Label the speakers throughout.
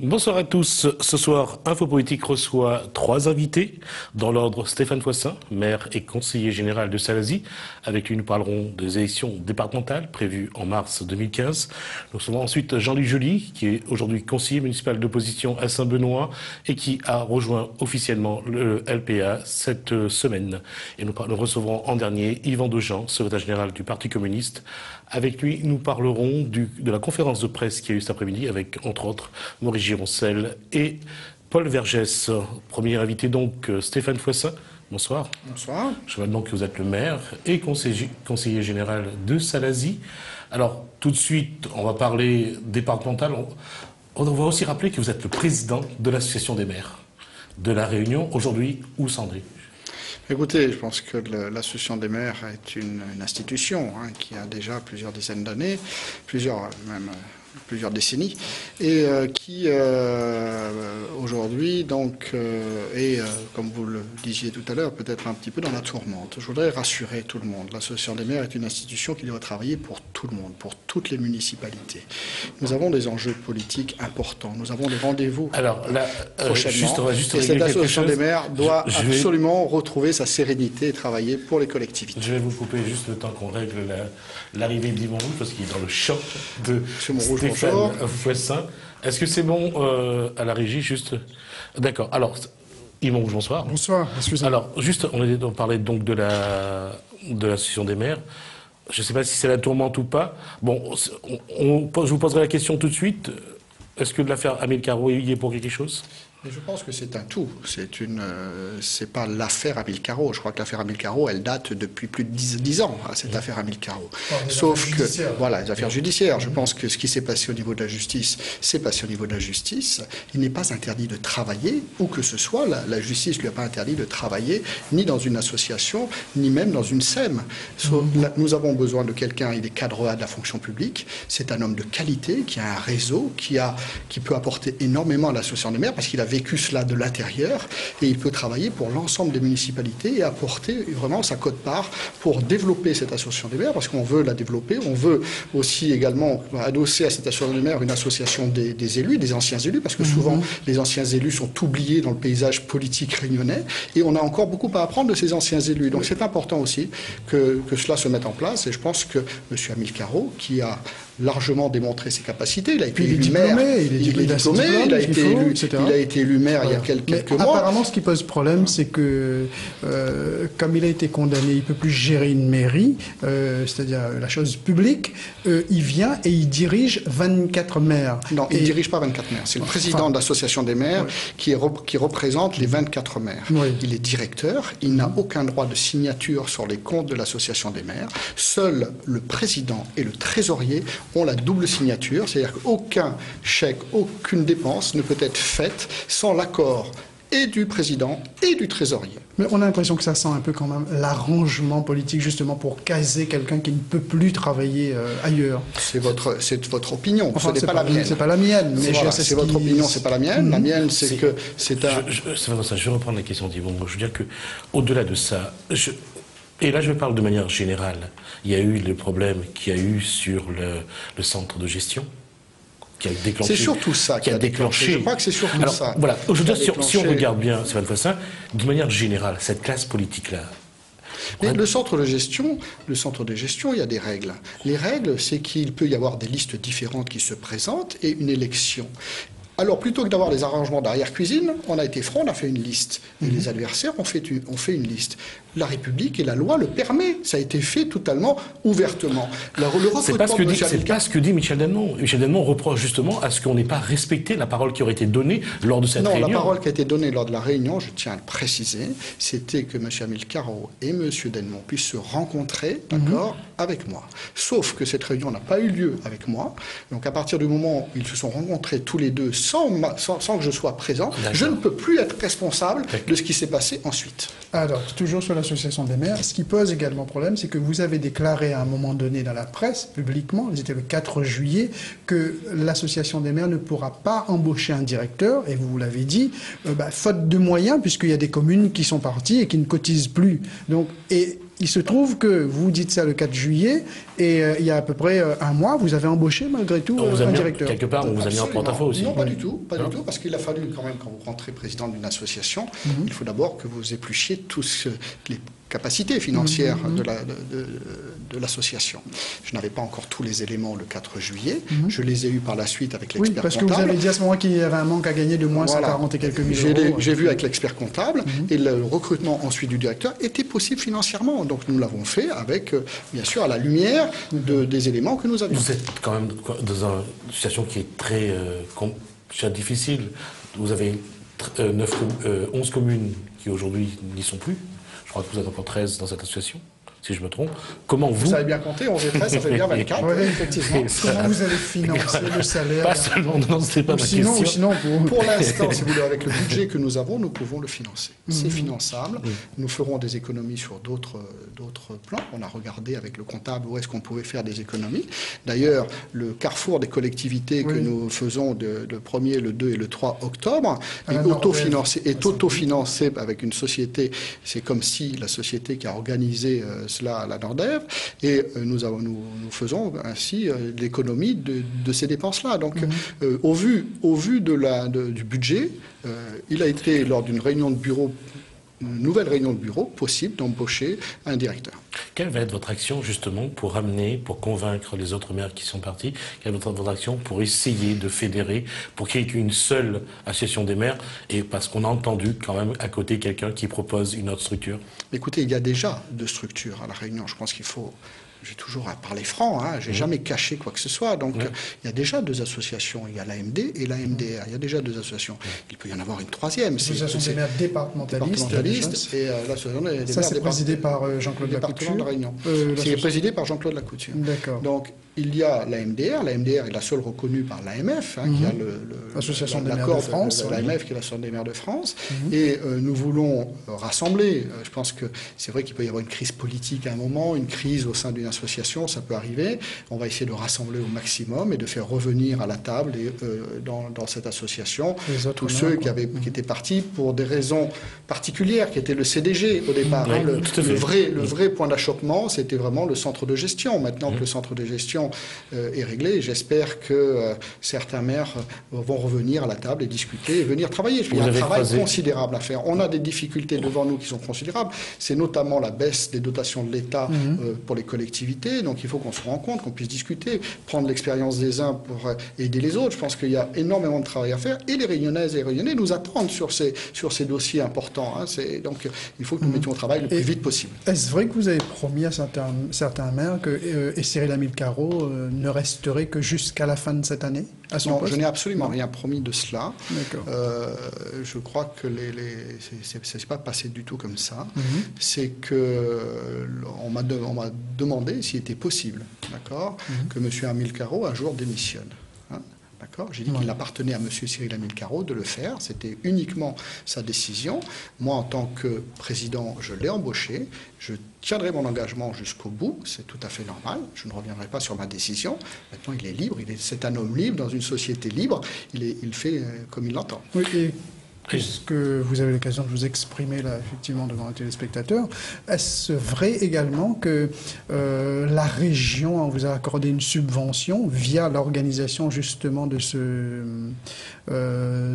Speaker 1: Bonsoir à tous. Ce soir, Infopolitique reçoit 3 invités. Dans l'ordre, Stéphane Foissin, maire et conseiller général de Salazie. Avec lui, nous parlerons des élections départementales prévues en mars 2015. Nous recevons ensuite Jean-Luc Joly, qui est aujourd'hui conseiller municipal d'opposition à Saint-Benoît et qui a rejoint officiellement le LPA cette semaine. Et nous recevrons en dernier Yvan Dejean, secrétaire général du Parti communiste. Avec lui, nous parlerons de la conférence de presse qui a eu cet après-midi avec, entre autres, Maurice Gironcel et Paul Vergès. Premier invité donc, Stéphane Foissin. Bonsoir.
Speaker 2: Bonsoir.
Speaker 1: Je rappelle donc que vous êtes le maire et conseiller général de Salazie. Alors, tout de suite, on va parler départemental. On va aussi rappeler que vous êtes le président de l'association des maires de La Réunion, aujourd'hui où Sandrine.
Speaker 2: Écoutez, je pense que l'association des maires est une institution qui a déjà plusieurs dizaines d'années, plusieurs décennies, et qui aujourd'hui donc est, comme vous le disiez tout à l'heure, peut-être un petit peu dans la tourmente. Je voudrais rassurer tout le monde. L'association des maires est une institution qui doit travailler pour tout le monde, pour toutes les municipalités. Nous avons des enjeux politiques importants. Nous avons des rendez-vous prochainement. Et cette association des maires doit absolument retrouver sa sérénité et travailler pour les collectivités.
Speaker 1: Je vais vous couper juste le temps qu'on règle l'arrivée d'Yvan Rouge, parce qu'il est dans le choc de Stéphane Foissin. Est-ce que c'est bon à la régie, juste? D'accord. Alors, Yvan Rouge, bonsoir.
Speaker 3: Bonsoir, excusez-moi.
Speaker 1: Alors, juste, on parlait donc de l'association des maires. Je ne sais pas si c'est la tourmente ou pas. Bon, je vous poserai la question tout de suite. Est-ce que l'affaire Amilcaro y est pour quelque chose?
Speaker 2: Mais je pense que c'est un tout. C'est pas l'affaire Amilcaro. Je crois que l'affaire Amilcaro, elle date depuis plus de 10 ans, cette affaire Amilcaro. Sauf que, voilà, les affaires judiciaires. Je pense que ce qui s'est passé au niveau de la justice, s'est passé au niveau de la justice. Il n'est pas interdit de travailler, où que ce soit. La justice lui a pas interdit de travailler, ni dans une association, ni même dans une SEM. Nous avons besoin de quelqu'un, il est cadre A de la fonction publique. C'est un homme de qualité, qui a un réseau, qui peut apporter énormément à l'association des maires, parce qu'il a vécu cela de l'intérieur et il peut travailler pour l'ensemble des municipalités et apporter vraiment sa quote-part pour développer cette association des maires, parce qu'on veut la développer. On veut aussi également adosser à cette association des maires une association des élus, des anciens élus, parce que souvent les anciens élus sont oubliés dans le paysage politique réunionnais et on a encore beaucoup à apprendre de ces anciens élus. Donc c'est important aussi que cela se mette en place et je pense que M. Amilcaro, qui a largement démontré ses capacités, il a été élu maire, il a été élu maire il y a quelques mois.
Speaker 3: Apparemment, ce qui pose problème, c'est que comme il a été condamné, il ne peut plus gérer une mairie, c'est-à-dire la chose publique, il vient et il dirige 24 maires.
Speaker 2: Non, il ne dirige pas 24 maires. C'est le président de l'association des maires qui représente les 24 maires. Oui. Il est directeur, il n'a aucun droit de signature sur les comptes de l'association des maires. Seul le président et le trésorier ont la double signature, c'est-à-dire qu'aucun chèque, aucune dépense ne peut être faite sans l'accord et du président et du trésorier.
Speaker 3: Mais on a l'impression que ça sent un peu quand même l'arrangement politique, justement pour caser quelqu'un qui ne peut plus travailler ailleurs.
Speaker 2: C'est votre opinion,
Speaker 3: enfin,
Speaker 2: ce n'est pas la mienne.
Speaker 3: C'est pas la mienne, mais
Speaker 2: voilà, c'est votre opinion, c'est pas la mienne. La mienne, c'est que c'est un...
Speaker 1: Je vais reprendre la question d'Yvon. Je veux dire qu'au-delà de ça... Et là, je parle de manière générale. Il y a eu le problème qu'il y a eu sur le centre de gestion, qui a déclenché.
Speaker 2: C'est surtout ça qui a déclenché. Je crois que c'est surtout ça.
Speaker 1: Voilà. Je veux dire, si on regarde bien, Stéphane Foissin, de manière générale, cette classe politique-là.
Speaker 2: Mais le centre de gestion, il y a des règles. Les règles, c'est qu'il peut y avoir des listes différentes qui se présentent et une élection. Alors, plutôt que d'avoir des arrangements d'arrière-cuisine, on a été franc, on a fait une liste. Et les adversaires ont fait une liste. La République et la loi le permet. Ça a été fait totalement ouvertement.
Speaker 1: C'est pas ce que dit Michel Dennemont. Michel Dennemont reproche justement à ce qu'on n'ait pas respecté la parole qui aurait été donnée lors de cette réunion.
Speaker 2: Non, la parole qui a été donnée lors de la réunion, je tiens à le préciser, c'était que M. Amilcaro et M. Dennemont puissent se rencontrer, d'accord, avec moi. Sauf que cette réunion n'a pas eu lieu avec moi. Donc, à partir du moment où ils se sont rencontrés tous les deux sans que je sois présent, je ne peux plus être responsable de ce qui s'est passé ensuite.
Speaker 3: Alors, toujours sur l'association des maires, ce qui pose également problème, c'est que vous avez déclaré à un moment donné dans la presse, publiquement, c'était le 4 juillet, que l'association des maires ne pourra pas embaucher un directeur, et vous l'avez dit, faute de moyens, puisqu'il y a des communes qui sont parties et qui ne cotisent plus. Donc, et il se trouve que vous dites ça le 4 juillet, et il y a à peu près un mois, vous avez embauché malgré tout un directeur.
Speaker 1: Quelque part, on vous a mis en porte-à-faux aussi.
Speaker 2: Non, pas du tout, parce qu'il a fallu quand même, quand vous rentrez président d'une association, il faut d'abord que vous épluchiez tous les capacités financières de l'association. Je n'avais pas encore tous les éléments le 4 juillet, je les ai eus par la suite avec l'expert comptable.
Speaker 3: Oui, parce que vous avez dit à ce moment qu'il y avait un manque à gagner de moins 140 et quelques mille euros.
Speaker 2: J'ai vu avec l'expert comptable, et le recrutement ensuite du directeur était possible financièrement. Donc nous l'avons fait avec, bien sûr, à la lumière des éléments que nous avions.
Speaker 1: Vous êtes quand même dans une situation qui est très difficile. Vous avez 11 communes qui aujourd'hui n'y sont plus. Je crois que vous êtes encore 13 dans cette association, si je me trompe. Comment vous...
Speaker 2: Vous savez bien compter, 11 et 13, ça fait bien 24, oui, effectivement.
Speaker 3: Comment vous allez financer le salaire?
Speaker 1: Pas seulement, non, c'était pas ma question.
Speaker 3: Sinon,
Speaker 2: pour l'instant, si vous voulez, avec le budget que nous avons, nous pouvons le financer. C'est finançable. Nous ferons des économies sur d'autres plans. On a regardé avec le comptable où est-ce qu'on pouvait faire des économies. D'ailleurs, le carrefour des collectivités que nous faisons le 1er, le 2 et le 3 octobre est autofinancé avec une société. C'est comme si la société qui a organisé cela à la Nordève, et nous faisons ainsi l'économie de ces dépenses-là. Donc, au vu du budget, il a été, lors d'une réunion de bureau, une nouvelle réunion de bureau, possible d'embaucher un directeur.
Speaker 1: Quelle va être votre action justement pour convaincre les autres maires qui sont partis? Quelle va être votre action pour essayer de fédérer, pour qu'il y ait une seule association des maires? Et parce qu'on a entendu quand même à côté quelqu'un qui propose une autre structure.
Speaker 2: Écoutez, il y a déjà deux structures à La Réunion. Je pense qu'il faut... J'ai toujours à parler franc, j'ai jamais caché quoi que ce soit. Donc, il y a déjà deux associations. Il y a l'AMD et la MDR. Il y a déjà deux associations. Il peut y en avoir une troisième.
Speaker 3: L'association des maires départementalistes.
Speaker 2: Et l'association des
Speaker 3: ça, c'est présidé par Jean-Claude Lacouture.
Speaker 2: De Réunion. C'est présidé par Jean-Claude Lacouture.
Speaker 3: D'accord.
Speaker 2: Donc, il y a la MDR. La MDR est la seule reconnue par l'AMF, qui a
Speaker 3: l'Association des maires de France.
Speaker 2: L'AMF, qui est l'Association des maires de France. Et nous voulons rassembler. Je pense que c'est vrai qu'il peut y avoir une crise politique à un moment, une crise au sein d'une association, ça peut arriver. On va essayer de rassembler au maximum et de faire revenir à la table dans cette association tous ceux qui étaient partis pour des raisons particulières, qui étaient le CDG au départ. Le vrai point d'achoppement, c'était vraiment le centre de gestion. Maintenant que le centre de gestion est réglé, j'espère que certains maires vont revenir à la table et discuter et venir travailler. Il y a un travail considérable à faire. On a des difficultés devant nous qui sont considérables. C'est notamment la baisse des dotations de l'État pour les collectivités. Donc il faut qu'on se rende compte, qu'on puisse discuter, prendre l'expérience des uns pour aider les autres. Je pense qu'il y a énormément de travail à faire et les Réunionnaises et les Réunionnais nous attendent sur ces dossiers importants. Donc il faut que nous mettions au travail le plus vite possible.
Speaker 3: Est-ce vrai que vous avez promis à certains maires que Cyril Hamilcarot ne resterait que jusqu'à la fin de cette année à son poste?
Speaker 2: Je n'ai absolument rien promis de cela. Je crois que c'est pas passé du tout comme ça. C'est que on m'a demandé s'il était possible, que M. Hamilcarot un jour démissionne. J'ai dit qu'il appartenait à M. Cyril Hamilcarot de le faire. C'était uniquement sa décision. Moi, en tant que président, je l'ai embauché. Je tiendrai mon engagement jusqu'au bout. C'est tout à fait normal. Je ne reviendrai pas sur ma décision. Maintenant, il est libre. C'est un homme libre dans une société libre. Il fait comme il l'entend.
Speaker 3: Oui, puisque vous avez l'occasion de vous exprimer là, effectivement, devant les téléspectateurs, est-ce vrai également que la région vous a accordé une subvention via l'organisation justement de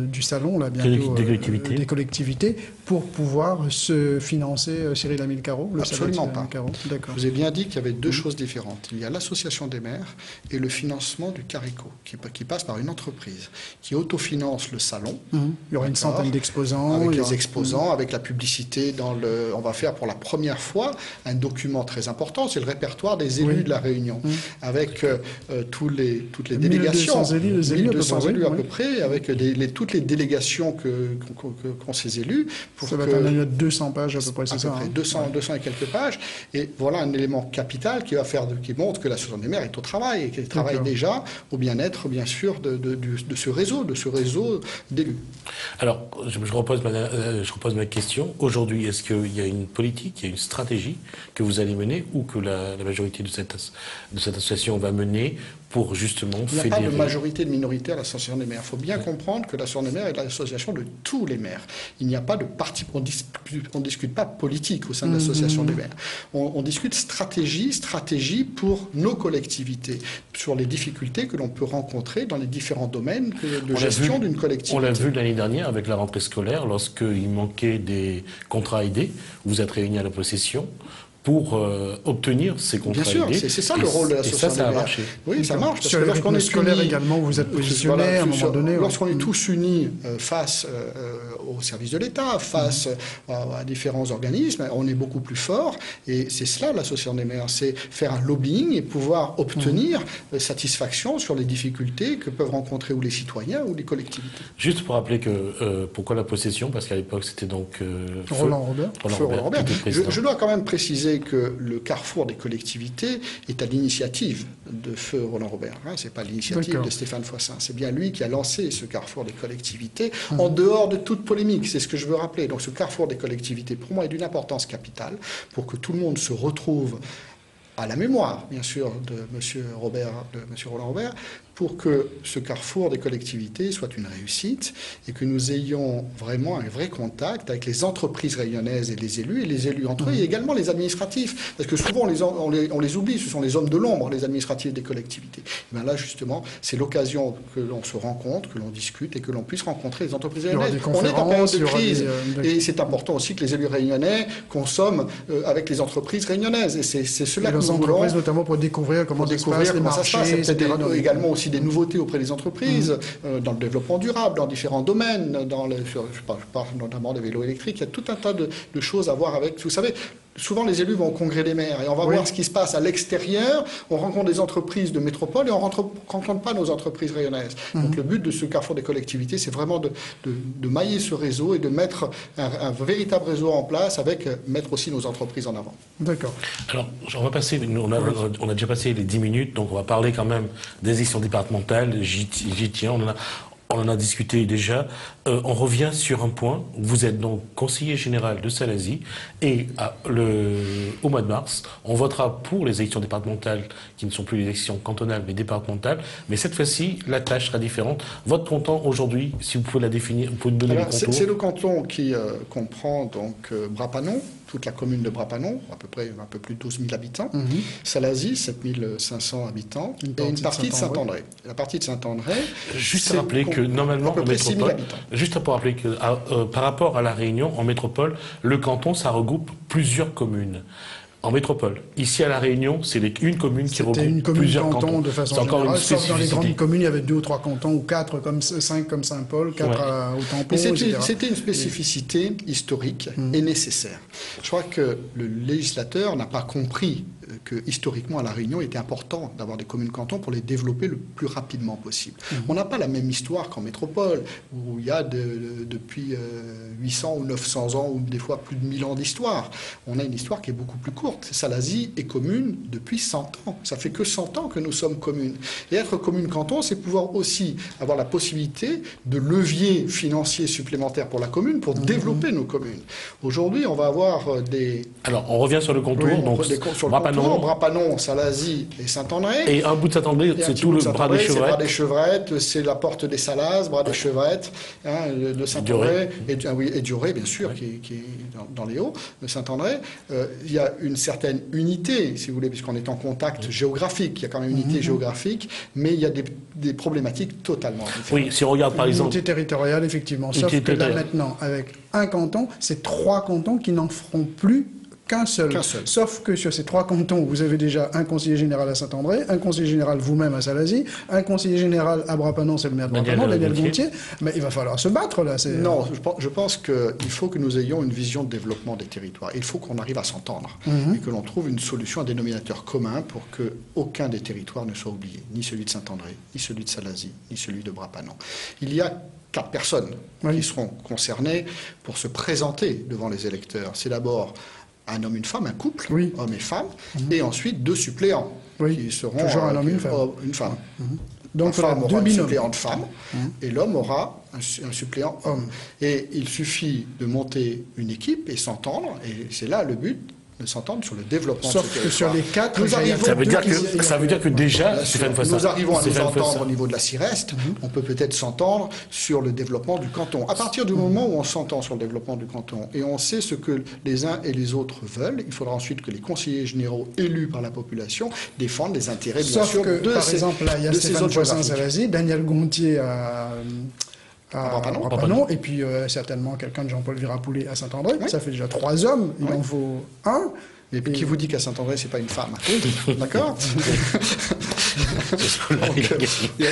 Speaker 3: du salon là, bientôt, des collectivités pour pouvoir se financer Cyril Hamilcarot?
Speaker 2: Absolument pas. Je vous ai bien dit qu'il y avait deux choses différentes. Il y a l'association des maires et le financement du CARICO, qui passe par une entreprise qui autofinance le salon.
Speaker 3: Il y aura une centaine d'exposants.
Speaker 2: Avec les exposants, avec la publicité. On va faire pour la première fois un document très important, c'est le répertoire des élus de la Réunion, avec toutes les délégations.
Speaker 3: 1200 élus
Speaker 2: à peu près, avec toutes les délégations qu'ont ces élus.
Speaker 3: Ça va être un annuaire de 200 pages à peu près, c'est ça?
Speaker 2: 200 et quelques pages. Et voilà un élément capital qui montre que l'association des maires est au travail et qu'elle travaille déjà au bien-être, bien sûr, de ce réseau d'élus.
Speaker 1: Alors, je repose ma question. Aujourd'hui, est-ce qu'il y a une politique, il y a une stratégie que vous allez mener ou que la majorité de cette association va mener pour justement
Speaker 2: Il n'y a
Speaker 1: fédérer.
Speaker 2: pas de majorité de minorité à l'association des maires. Il faut bien comprendre que l'association des maires est l'association de tous les maires. Il n'y a pas de parti, on ne discute pas politique au sein de l'association des maires. On discute stratégie pour nos collectivités, sur les difficultés que l'on peut rencontrer dans les différents domaines de gestion d'une collectivité.
Speaker 1: On l'a vu l'année dernière avec la rentrée scolaire, lorsqu'il manquait des contrats aidés, vous êtes réunis à la possession pour obtenir ces contrats aidés.
Speaker 2: Bien sûr, c'est ça le rôle de l'association.
Speaker 1: Et ça a marché.
Speaker 2: Oui, ça marche. Parce
Speaker 3: sur
Speaker 2: que
Speaker 3: les rythmes scolaires également, vous êtes positionnés à un moment donné.
Speaker 2: Lorsqu'on est tous unis face au service de l'État, face à différents organismes, on est beaucoup plus fort. Et c'est cela l'association des maires, c'est faire un lobbying et pouvoir obtenir satisfaction sur les difficultés que peuvent rencontrer ou les citoyens ou les collectivités.
Speaker 1: Juste pour rappeler que pourquoi la possession, parce qu'à l'époque c'était donc
Speaker 3: Roland Robert.
Speaker 2: Je dois quand même préciser que le carrefour des collectivités est à l'initiative de feu Roland Robert. Ce n'est pas l'initiative de Stéphane Foissin. C'est bien lui qui a lancé ce carrefour des collectivités en dehors de toute polémique. C'est ce que je veux rappeler. Donc ce carrefour des collectivités, pour moi, est d'une importance capitale pour que tout le monde se retrouve à la mémoire, bien sûr, de M. Roland Robert, pour que ce carrefour des collectivités soit une réussite et que nous ayons vraiment un vrai contact avec les entreprises réunionnaises et les élus entre eux, et également les administratifs. Parce que souvent, on les oublie, ce sont les hommes de l'ombre, les administratifs des collectivités. Et bien là, justement, c'est l'occasion que l'on se rencontre, que l'on discute et que l'on puisse rencontrer les entreprises réunionnaises. On est en période de crise et c'est important aussi que les élus réunionnais consomment avec les entreprises réunionnaises. Et c'est cela que nous voulons.
Speaker 3: Notamment pour découvrir comment ça se passe, les marchés,
Speaker 2: etc. Également aussi des nouveautés auprès des entreprises, dans le développement durable, dans différents domaines, je parle notamment des vélos électriques, il y a tout un tas de choses à voir avec. Vous savez, souvent les élus vont au congrès des maires et on va voir ce qui se passe à l'extérieur, on rencontre des entreprises de métropole et on ne rencontre pas nos entreprises rayonnaises. Donc le but de ce carrefour des collectivités, c'est vraiment de mailler ce réseau et de mettre un véritable réseau en place avec mettre aussi nos entreprises en avant.
Speaker 3: D'accord.
Speaker 1: Alors, on va passer, on a déjà passé les 10 minutes, donc on va parler quand même des élections départementales, j'y tiens, on en a discuté déjà. On revient sur un point. Vous êtes donc conseiller général de Salazie et au mois de mars, on votera pour les élections départementales qui ne sont plus les élections cantonales mais départementales. Mais cette fois-ci, la tâche sera différente. Votre canton aujourd'hui, si vous pouvez la définir, vous pouvez nous donner le contour.
Speaker 2: C'est le canton qui comprend donc Brapanon, toute la commune de Brapanon, à peu près un peu plus de 12 000 habitants. Salazie, 7 500 habitants. Et une partie de Saint-André. La partie de Saint-André.
Speaker 1: Juste à rappeler que normalement, en métropole, juste pour rappeler que par rapport à la Réunion, en métropole, le canton, ça regroupe plusieurs communes. En métropole. Ici, à La Réunion, c'est une commune qui regroupe plusieurs cantons.
Speaker 3: De façon générale, sauf dans les grandes communes, il y avait 2 ou 3 cantons, ou 4, comme 5 comme Saint-Paul, 4 au Tampon, etc.
Speaker 2: C'était une spécificité historique et nécessaire. Je crois que le législateur n'a pas compris que historiquement à La Réunion, il était important d'avoir des communes-cantons pour les développer le plus rapidement possible. On n'a pas la même histoire qu'en métropole, où il y a depuis 800 ou 900 ans, ou des fois plus de 1000 ans d'histoire. On a une histoire qui est beaucoup plus courte. Salazie est commune depuis 100 ans. Ça fait que 100 ans que nous sommes communes. Et être commune-canton, c'est pouvoir aussi avoir la possibilité de leviers financiers supplémentaires pour la commune, pour développer nos communes. Aujourd'hui, on va avoir des...
Speaker 1: Alors, on revient sur le contour.
Speaker 2: Oui,
Speaker 1: donc,
Speaker 2: sur le contour, Brapanon, Salazie et Saint-André.
Speaker 1: Et un bout de Saint-André, c'est tout le bras des Chevrettes.
Speaker 2: C'est Bras des Chevrettes, c'est la porte des Salazes, Bras des Chevrettes, de Saint-André, et Dioré, bien sûr, qui est dans les Hauts, de Saint-André. Il y a une certaine unité, si vous voulez, puisqu'on est en contact géographique. Il y a quand même une unité géographique, mais il y a des problématiques totalement différentes.
Speaker 1: Oui, si on regarde par exemple...
Speaker 3: Unité territoriale, effectivement. Sauf que là, maintenant, avec un canton, c'est 3 cantons qui n'en feront plus qu'un seul. Sauf que sur ces 3 cantons, vous avez déjà un conseiller général à Saint-André, un conseiller général vous-même à Salazie, un conseiller général à Brapanon, c'est le maire de Brapanon, Daniel Gontier. Mais il va falloir se battre, là.
Speaker 2: Non, je pense qu'il faut que nous ayons une vision de développement des territoires. Il faut qu'on arrive à s'entendre et que l'on trouve une solution, un dénominateur commun pour qu'aucun des territoires ne soit oublié. Ni celui de Saint-André, ni celui de Salazie, ni celui de Brapanon. Il y a 4 personnes qui seront concernées pour se présenter devant les électeurs. C'est d'abord un homme, une femme, un couple, homme et femme, et ensuite 2 suppléants qui seront
Speaker 3: toujours un homme,
Speaker 2: une femme.
Speaker 3: Donc
Speaker 2: la femme aura une suppléante femme et l'homme aura un suppléant homme. Et il suffit de monter une équipe et s'entendre, et c'est là le but, de s'entendre sur le développement
Speaker 3: Sauf
Speaker 2: de ce
Speaker 3: que
Speaker 2: territoire.
Speaker 3: sur les 4,
Speaker 1: ça veut dire que déjà,
Speaker 2: nous arrivons à nous entendre au niveau de la CIREST, on peut peut-être s'entendre sur le développement du canton. À partir du moment où on s'entend sur le développement du canton et on sait ce que les uns et les autres veulent, il faudra ensuite que les conseillers généraux élus par la population défendent les intérêts, bien sûr,
Speaker 3: que, par exemple, là, il y a Stéphane Foissin-Salazie, Daniel Gontier à Rampanon, et puis certainement quelqu'un de Jean-Paul Virapoulet à Saint-André. Oui. Ça fait déjà 3 hommes, il en faut un.
Speaker 2: Et puis qui vous dit qu'à Saint-André, c'est pas une femme? D'accord.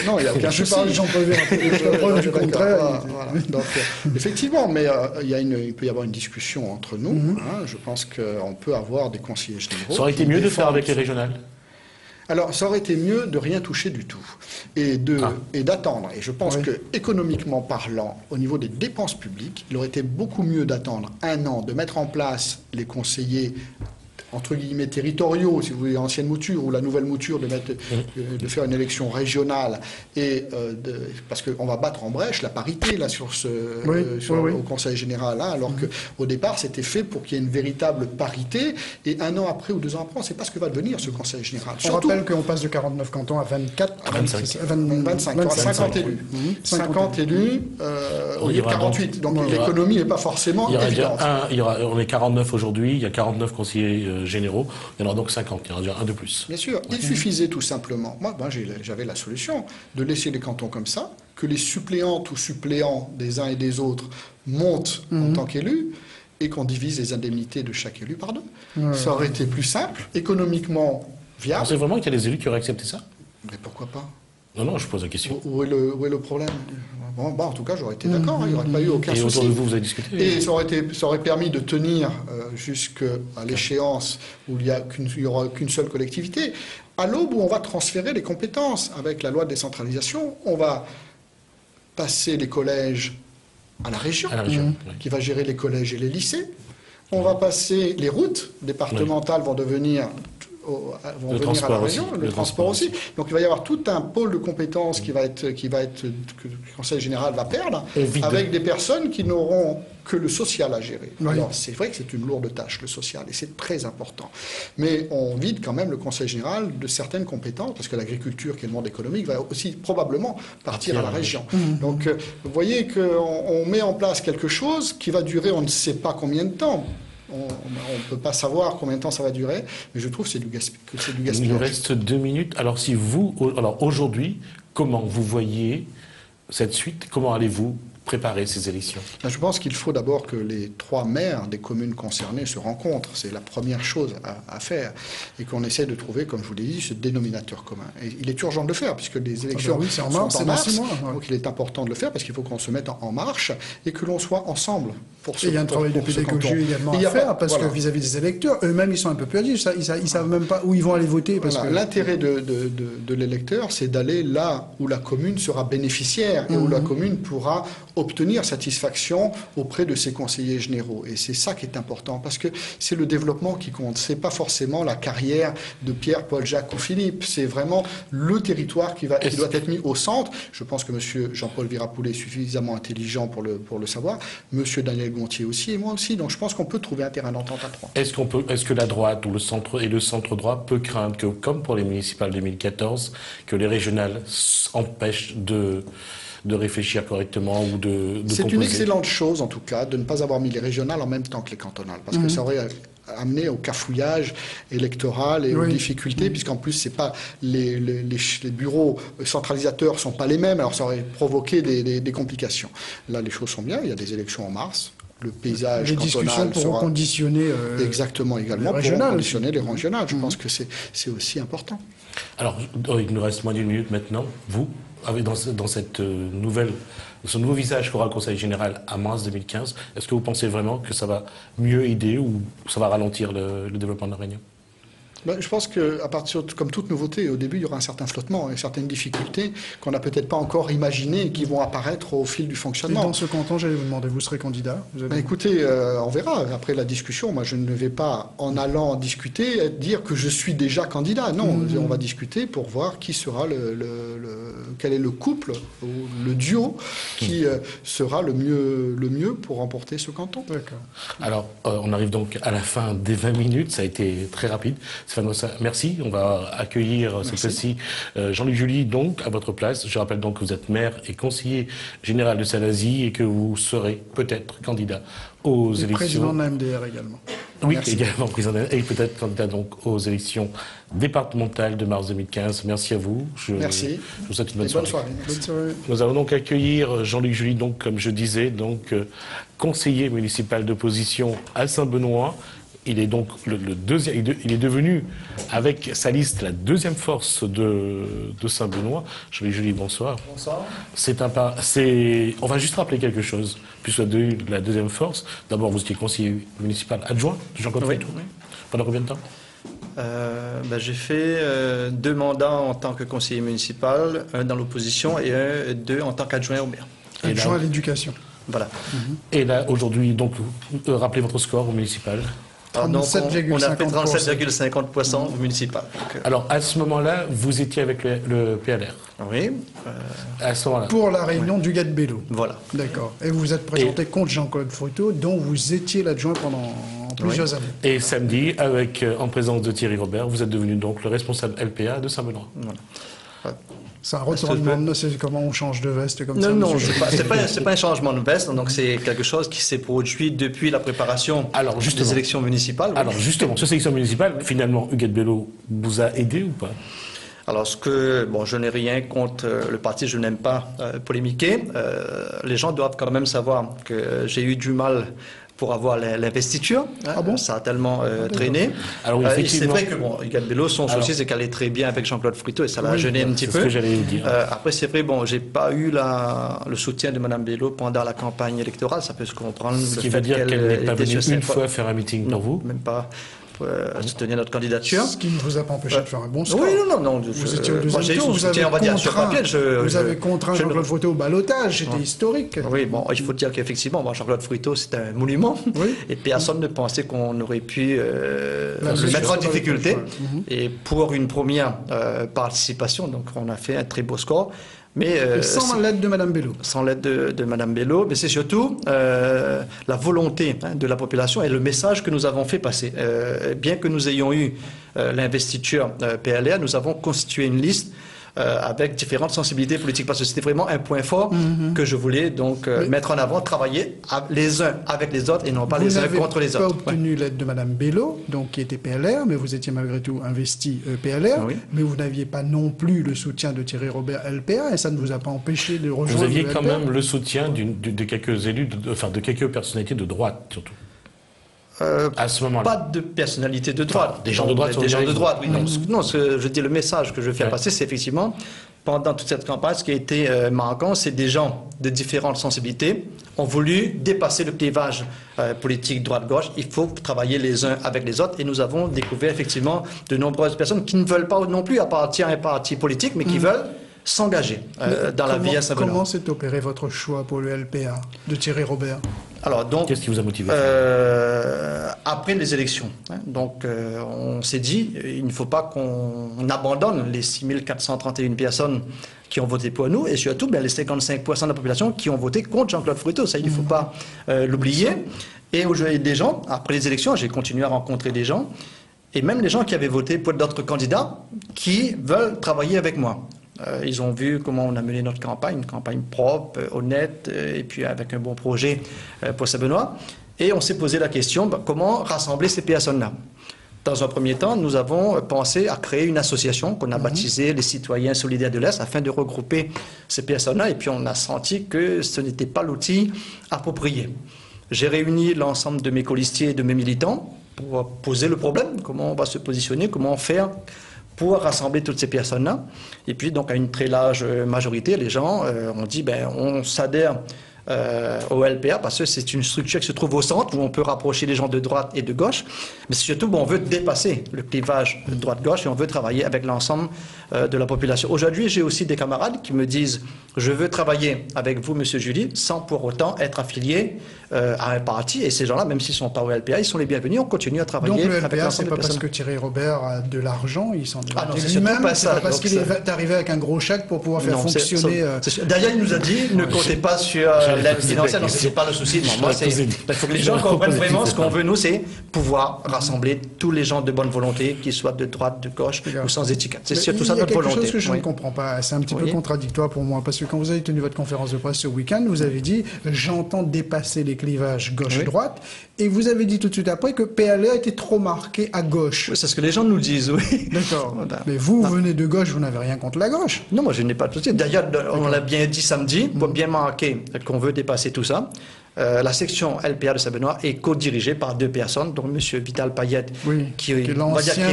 Speaker 2: Non, il n'y a aucun souci.
Speaker 3: Je parle de Jean-Paul Virapoulet, du contraire.
Speaker 2: Voilà. Donc, effectivement, mais il peut y avoir une discussion entre nous. Je pense qu'on peut avoir des conseillers généraux.
Speaker 1: Ça aurait été mieux de faire avec les régionales?
Speaker 2: Alors, ça aurait été mieux de rien toucher du tout et d'attendre. Et je pense que, économiquement parlant, au niveau des dépenses publiques, il aurait été beaucoup mieux d'attendre 1 an, de mettre en place les conseillers entre guillemets territoriaux, si vous voulez, l'ancienne mouture ou la nouvelle mouture, de faire une élection régionale, parce qu'on va battre en brèche la parité là, au Conseil général, hein, alors qu'au départ, c'était fait pour qu'il y ait une véritable parité, et 1 an après ou 2 ans après, on ne sait pas ce que va devenir ce Conseil général.
Speaker 3: On rappelle qu'on passe de 49 cantons à 24,
Speaker 2: à 25, 50 élus. 50 élus au lieu de 48. Donc l'économie n'est pas forcément évidente.
Speaker 1: On est 49 aujourd'hui, il y a 49 conseillers généraux, il y en aura donc 50, il y en aura déjà un de plus.
Speaker 2: Bien sûr, il suffisait tout simplement, moi j'avais la solution, de laisser les cantons comme ça, que les suppléantes ou suppléants des uns et des autres montent en tant qu'élus, et qu'on divise les indemnités de chaque élu par 2. Ça aurait été plus simple, économiquement viable.
Speaker 1: Vous pensez vraiment qu'il y a des élus qui auraient accepté ça?
Speaker 2: Mais pourquoi pas?
Speaker 1: Non, je pose la question.
Speaker 2: Où est le problème? En tout cas, j'aurais été d'accord, il n'y aurait pas eu aucun souci.
Speaker 1: Et autour de vous, vous avez discuté?
Speaker 2: Et ça aurait permis de tenir jusqu'à l'échéance où il n'y aura qu'une seule collectivité. À l'aube où on va transférer les compétences, avec la loi de décentralisation, on va passer les collèges à la région, qui va gérer les collèges et les lycées. On va passer les routes départementales, vont devenir à la région, le transport aussi. Donc il va y avoir tout un pôle de compétences que le Conseil général va perdre, avec des personnes qui n'auront que le social à gérer. Alors c'est vrai que c'est une lourde tâche, le social, et c'est très important. Mais on vide quand même le Conseil général de certaines compétences, parce que l'agriculture, qui est le monde économique, va aussi probablement partir à la région. Donc vous voyez qu'on met en place quelque chose qui va durer on ne sait pas combien de temps. On ne peut pas savoir combien de temps ça va durer, mais je trouve que c'est du gaspillage.
Speaker 1: Il nous reste 2 minutes. Alors aujourd'hui, comment vous voyez cette suite? Comment allez-vous préparer ces élections?
Speaker 2: Je pense qu'il faut d'abord que les 3 maires des communes concernées se rencontrent. C'est la première chose à faire. Et qu'on essaie de trouver, comme je vous l'ai dit, ce dénominateur commun. Et il est urgent de le faire, puisque les élections sont en mars. Donc il est important de le faire, parce qu'il faut qu'on se mette en marche et que l'on soit ensemble.
Speaker 3: Il y a un travail de pédagogie également à faire, parce que vis-à-vis des électeurs, eux-mêmes, ils sont un peu perdus. Ils savent même pas où ils vont aller voter.
Speaker 2: L'intérêt de l'électeur, c'est d'aller là où la commune sera bénéficiaire et où la commune pourra obtenir satisfaction auprès de ses conseillers généraux. Et c'est ça qui est important, parce que c'est le développement qui compte. C'est pas forcément la carrière de Pierre, Paul, Jacques ou Philippe. C'est vraiment le territoire qui doit être mis au centre. Je pense que M. Jean-Paul Virapoulet est suffisamment intelligent pour le savoir. M. Daniel Gontier aussi, et moi aussi. Donc je pense qu'on peut trouver un terrain d'entente à 3.
Speaker 1: Est-ce que la droite ou le centre droit peut craindre que, comme pour les municipales 2014, que les régionales empêchent de réfléchir correctement ou de
Speaker 2: C'est une excellente chose, en tout cas, de ne pas avoir mis les régionales en même temps que les cantonales, parce que ça aurait amené au cafouillage électoral et aux difficultés, puisqu'en plus, c'est pas les bureaux centralisateurs ne sont pas les mêmes, alors ça aurait provoqué des complications. Là, les choses sont bien, il y a des élections en mars. Le paysage
Speaker 3: les
Speaker 2: cantonal
Speaker 3: discussions pourront conditionner
Speaker 2: exactement également
Speaker 3: les
Speaker 2: les régionales. Je pense que c'est aussi important.
Speaker 1: Alors, il nous reste moins d'1 minute maintenant. Vous, dans ce nouveau visage qu'aura le Conseil général à mars 2015, est-ce que vous pensez vraiment que ça va mieux aider ou ça va ralentir le développement de la Réunion?
Speaker 2: Je pense qu'à partir, comme toute nouveauté, au début, il y aura un certain flottement et certaines difficultés qu'on n'a peut-être pas encore imaginées et qui vont apparaître au fil du fonctionnement.
Speaker 3: Et dans ce canton, j'allais vous demander, vous serez candidat?
Speaker 2: Écoutez, on verra. Après la discussion, moi, je ne vais pas, en allant discuter, dire que je suis déjà candidat. Non, on va discuter pour voir qui sera quel est le couple ou le duo qui sera le mieux pour remporter ce canton.
Speaker 3: D'accord.
Speaker 1: Alors, on arrive donc à la fin des 20 minutes. Ça a été très rapide. Stéphane Voissin, merci. On va accueillir cette fois-ci Jean-Luc July, donc, à votre place. Je rappelle donc que vous êtes maire et conseiller général de Salazie et que vous serez peut-être candidat aux élections.
Speaker 3: Président de la MDR également.
Speaker 1: Oui,
Speaker 2: Merci.
Speaker 1: également président et peut-être candidat donc aux élections départementales de mars 2015. Merci à vous.
Speaker 2: Merci.
Speaker 1: Je vous souhaite une bonne
Speaker 2: Bonne
Speaker 1: soirée.
Speaker 2: soirée.
Speaker 3: Bonne soirée.
Speaker 1: Nous allons donc accueillir Jean-Luc July, donc, comme je disais, donc, conseiller municipal d'opposition à Saint-Benoît. Il est donc le deuxième, il est devenu, avec sa liste, la deuxième force de Saint-Benoît. Jean-Luc July, bonsoir.
Speaker 4: Bonsoir.
Speaker 1: On va juste rappeler quelque chose, puisque la deuxième force, d'abord vous étiez conseiller municipal adjoint de Jean-Claude Freitot.
Speaker 4: Oui.
Speaker 1: Pendant combien de temps?
Speaker 4: J'ai fait 2 mandats en tant que conseiller municipal, un dans l'opposition et 2 en tant qu'adjoint au maire.
Speaker 3: Adjoint à l'éducation.
Speaker 4: Voilà.
Speaker 1: Et là, aujourd'hui, donc, rappelez votre score au municipal.
Speaker 4: Alors, donc, on a fait
Speaker 3: 37,50%.
Speaker 4: 37,50% au municipal. Donc,
Speaker 1: Alors, à ce moment-là, vous étiez avec le PLR.
Speaker 4: oui.
Speaker 1: À ce moment-là.
Speaker 3: Pour la réunion du Gade-Bello.
Speaker 4: Voilà.
Speaker 3: D'accord. Et vous vous êtes présenté contre Jean-Claude Freitot, dont vous étiez l'adjoint pendant plusieurs années.
Speaker 1: Et samedi, en présence de Thierry Robert, vous êtes devenu donc le responsable LPA de Saint-Benoît.
Speaker 4: Voilà.
Speaker 3: C'est un retournement, c'est comment on change de veste comme ça?
Speaker 4: Non,
Speaker 3: monsieur
Speaker 4: c'est pas un changement de veste, donc c'est quelque chose qui s'est produit depuis la préparation des élections municipales. Oui.
Speaker 1: Alors justement, ces élections municipales, finalement, Huguette Bello vous a aidé ou pas?
Speaker 4: Alors, je n'ai rien contre le parti, je n'aime pas polémiquer. Les gens doivent quand même savoir que j'ai eu du mal pour avoir l'investiture.
Speaker 3: Ah bon?
Speaker 4: Ça a tellement traîné.
Speaker 1: Alors, oui, effectivement.
Speaker 4: C'est vrai que Huguette Bello, son souci, c'est qu'elle est très bien avec Jean-Claude Freitot et ça l'a gêné un petit peu.
Speaker 1: C'est ce que j'allais vous dire.
Speaker 4: Après, c'est vrai, j'ai pas eu le soutien de Mme Bello pendant la campagne électorale. Ça peut se comprendre.
Speaker 1: Ce qui veut dire qu'elle n'est pas venue une fois faire un meeting pour vous?
Speaker 4: Même pas. Soutenir notre candidature.
Speaker 3: Ce qui ne vous a pas empêché de faire un bon score.
Speaker 4: Oui, non.
Speaker 3: Vous étiez au deuxième
Speaker 4: j'ai eu
Speaker 3: tour,
Speaker 4: son
Speaker 3: vous avez
Speaker 4: soutien, on va dire, sur papier.
Speaker 3: Vous avez contraint Jean-Claude Freitot au ballottage, c'était historique.
Speaker 4: Oui, il faut dire qu'effectivement, Jean-Claude Freitot, c'est un monument.
Speaker 3: Oui.
Speaker 4: Et personne ne pensait qu'on aurait pu le mettre en difficulté. Et pour une première participation, donc on a fait un très beau score. Mais,
Speaker 3: sans l'aide de Mme Bello.
Speaker 4: Sans l'aide de Mme Bello, mais c'est surtout la volonté de la population et le message que nous avons fait passer. Bien que nous ayons eu l'investiture PLR, nous avons constitué une liste avec différentes sensibilités politiques, parce que c'était vraiment un point fort que je voulais donc mettre en avant, travailler les uns avec les autres et non pas les uns contre les autres.
Speaker 3: Vous n'avez pas obtenu l'aide de Mme Bello, donc qui était PLR, mais vous étiez malgré tout investi PLR, mais vous n'aviez pas non plus le soutien de Thierry Robert LPA, et ça ne vous a pas empêché de rejoindre.
Speaker 1: Vous aviez quand même le soutien de quelques élus, de quelques personnalités de droite surtout. À ce moment-là.
Speaker 4: Pas de personnalité de droite.
Speaker 1: Des gens de droite.
Speaker 4: Des gens de droite, oui. Non, je dis le message que je veux faire passer, c'est effectivement, pendant toute cette campagne, ce qui a été marquant, c'est des gens de différentes sensibilités ont voulu dépasser le clivage politique droite-gauche. Il faut travailler les uns avec les autres. Et nous avons découvert effectivement de nombreuses personnes qui ne veulent pas non plus appartenir à un parti politique, mais qui veulent s'engager dans la vie à Saint-Benoît.
Speaker 3: Comment s'est opéré votre choix pour le LPA de Thierry Robert?
Speaker 1: Alors, donc, qu'est-ce qui vous a motivé?
Speaker 4: Après les élections. On s'est dit, il ne faut pas qu'on abandonne les 6431 personnes qui ont voté pour nous, et surtout les 55% de la population qui ont voté contre Jean-Claude Freitot. Ça, il ne faut pas l'oublier. Et aujourd'hui, des gens, après les élections, j'ai continué à rencontrer des gens, et même les gens qui avaient voté pour d'autres candidats, qui veulent travailler avec moi. Ils ont vu comment on a mené notre campagne, une campagne propre, honnête, et puis avec un bon projet pour Saint-Benoît. Et on s'est posé la question, comment rassembler ces personnes-là? Dans un premier temps, nous avons pensé à créer une association qu'on a baptisée les Citoyens Solidaires de l'Est, afin de regrouper ces personnes-là. Et puis on a senti que ce n'était pas l'outil approprié. J'ai réuni l'ensemble de mes colistiers et de mes militants pour poser le problème, comment on va se positionner, comment faire pour rassembler toutes ces personnes-là. Et puis, donc, à une très large majorité, les gens ont dit, on s'adhère au LPA, parce que c'est une structure qui se trouve au centre, où on peut rapprocher les gens de droite et de gauche, mais surtout, on veut dépasser le clivage de droite-gauche et on veut travailler avec l'ensemble de la population. Aujourd'hui, j'ai aussi des camarades qui me disent « Je veux travailler avec vous, Monsieur Julie, sans pour autant être affilié à un parti. » Et ces gens-là, même s'ils ne sont pas au LPA, ils sont les bienvenus, on continue à travailler
Speaker 3: avec
Speaker 4: avec
Speaker 3: l'ensemble des personnes. Donc le LPA, c'est pas parce que Thierry Robert a de l'argent, il s'en
Speaker 4: c'est pas
Speaker 3: parce qu'il est arrivé avec un gros chèque pour pouvoir faire fonctionner...
Speaker 4: Derrière, il nous a dit « Ne comptez pas sur l'aide financière. » Non, c'est pas le souci. Non, moi, il faut que les gens comprennent vraiment ce qu'on veut, nous, c'est pouvoir rassembler tous les gens de bonne volonté, qu'ils soient de droite, de gauche ou sans étiquette. C'est surtout ça notre volonté.
Speaker 3: Il y a quelque chose que je ne comprends pas. C'est un petit peu contradictoire pour moi, parce que quand vous avez tenu votre conférence de presse ce week-end, vous avez dit « J'entends dépasser les clivages gauche-droite », et vous avez dit tout de suite après que PLR était trop marqué à gauche.
Speaker 4: C'est ce que les gens nous disent, oui.
Speaker 3: D'accord. Mais vous venez de gauche, vous n'avez rien contre la gauche.
Speaker 4: Non, moi je n'ai pas de souci. D'ailleurs, on l'a bien dit samedi, pour bien marquer qu'on veut dépasser tout ça. La section LPA de Saint-Benoît est co-dirigée par deux personnes, donc M. Vital Payet, qui est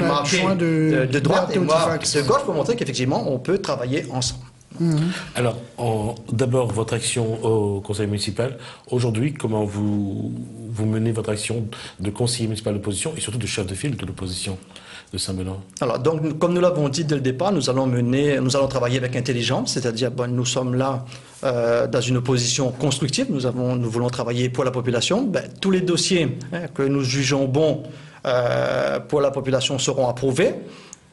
Speaker 4: marqué de droite, et moi de gauche, pour montrer qu'effectivement, on peut travailler ensemble.
Speaker 1: Alors, d'abord, votre action au conseil municipal. Aujourd'hui, comment vous menez votre action de conseiller municipal d'opposition et surtout de chef de file de l'opposition de Saint-Benoît?
Speaker 4: Alors, donc, comme nous l'avons dit dès le départ, nous allons travailler avec intelligence, c'est-à-dire, nous sommes là dans une opposition constructive. Nous voulons travailler pour la population. Tous les dossiers que nous jugeons bons pour la population seront approuvés.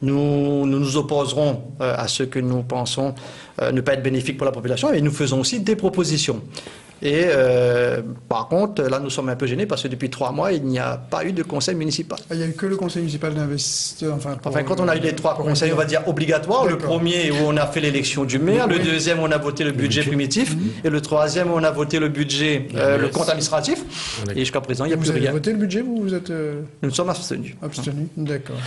Speaker 4: Nous nous opposerons à ceux que nous pensons ne pas être bénéfiques pour la population, et nous faisons aussi des propositions. Et par contre, là, nous sommes un peu gênés parce que depuis 3 mois, il n'y a pas eu de conseil municipal.
Speaker 3: Il n'y a eu que le conseil municipal d'investissement.
Speaker 4: Enfin, quand on a eu les 3 conseils, on va dire obligatoires, le premier où on a fait l'élection du maire, le deuxième où on a voté le budget primitif, et le troisième où on a voté le budget, le compte administratif. Et jusqu'à présent, il n'y a plus rien.
Speaker 3: Vous avez voté le budget, vous êtes...
Speaker 4: Nous sommes abstenus.
Speaker 3: Abstenus, d'accord.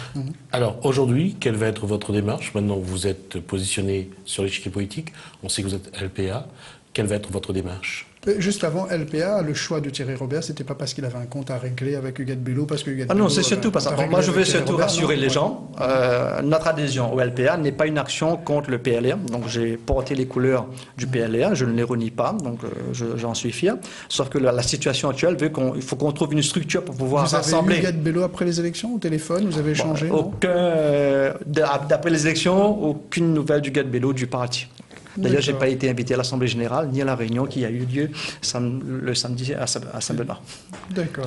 Speaker 1: Alors, aujourd'hui, quelle va être votre démarche? Maintenant, vous êtes positionné sur l'échiquier politique, on sait que vous êtes LPA. Quelle va être votre démarche?
Speaker 3: Juste avant LPA, le choix de Thierry Robert, c'était pas parce qu'il avait un compte à régler avec Huguette Bello, parce que
Speaker 4: non, c'est surtout pas ça. Moi, je veux surtout rassurer les gens. Notre adhésion au LPA n'est pas une action contre le PLR. Donc, j'ai porté les couleurs du PLR, je ne les renie pas, donc j'en suis fier. Sauf que la situation actuelle veut qu'il faut qu'on trouve une structure pour pouvoir rassembler.
Speaker 3: Vous avez eu Huguette Bello après les élections au téléphone? Vous avez échangé?
Speaker 4: D'après les élections, aucune nouvelle d'Huguette Bello du parti. D'ailleurs, je n'ai pas été invité à l'Assemblée Générale ni à la réunion qui a eu lieu le samedi à Saint-Benoît.
Speaker 3: D'accord.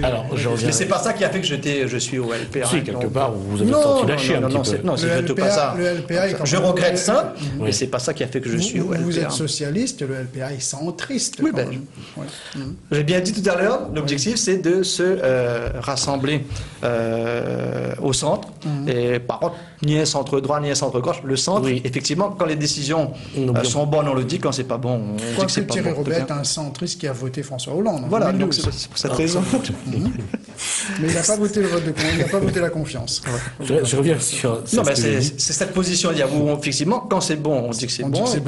Speaker 1: Alors,
Speaker 4: mais c'est pas ça qui a fait que je suis au LPA.
Speaker 1: Si, quelque part, vous avez senti lâcher un petit peu.
Speaker 4: Non, c'est surtout pas ça. Je regrette ça, mais c'est pas ça qui a fait que je suis au LPA.
Speaker 3: Vous êtes socialiste, le LPA est centriste.
Speaker 4: Oui, j'ai bien dit tout à l'heure, l'objectif, c'est de se rassembler au centre. Et par contre, ni un centre droit, ni un centre gauche. Le centre, effectivement, quand les décisions sont bonnes, on le dit. Quand c'est pas bon, on dit que c'est pas bon.
Speaker 3: Thierry Robert est un centriste qui a voté François Hollande.
Speaker 4: Voilà, donc c'est pour cette raison.
Speaker 3: Mais il n'a pas voté le vote de confiance, il n'a pas voté la confiance.
Speaker 1: Je reviens sur...
Speaker 4: Non, mais c'est cette position. Il y a où, effectivement, quand c'est bon, on dit que c'est bon.
Speaker 3: Quand
Speaker 4: c'est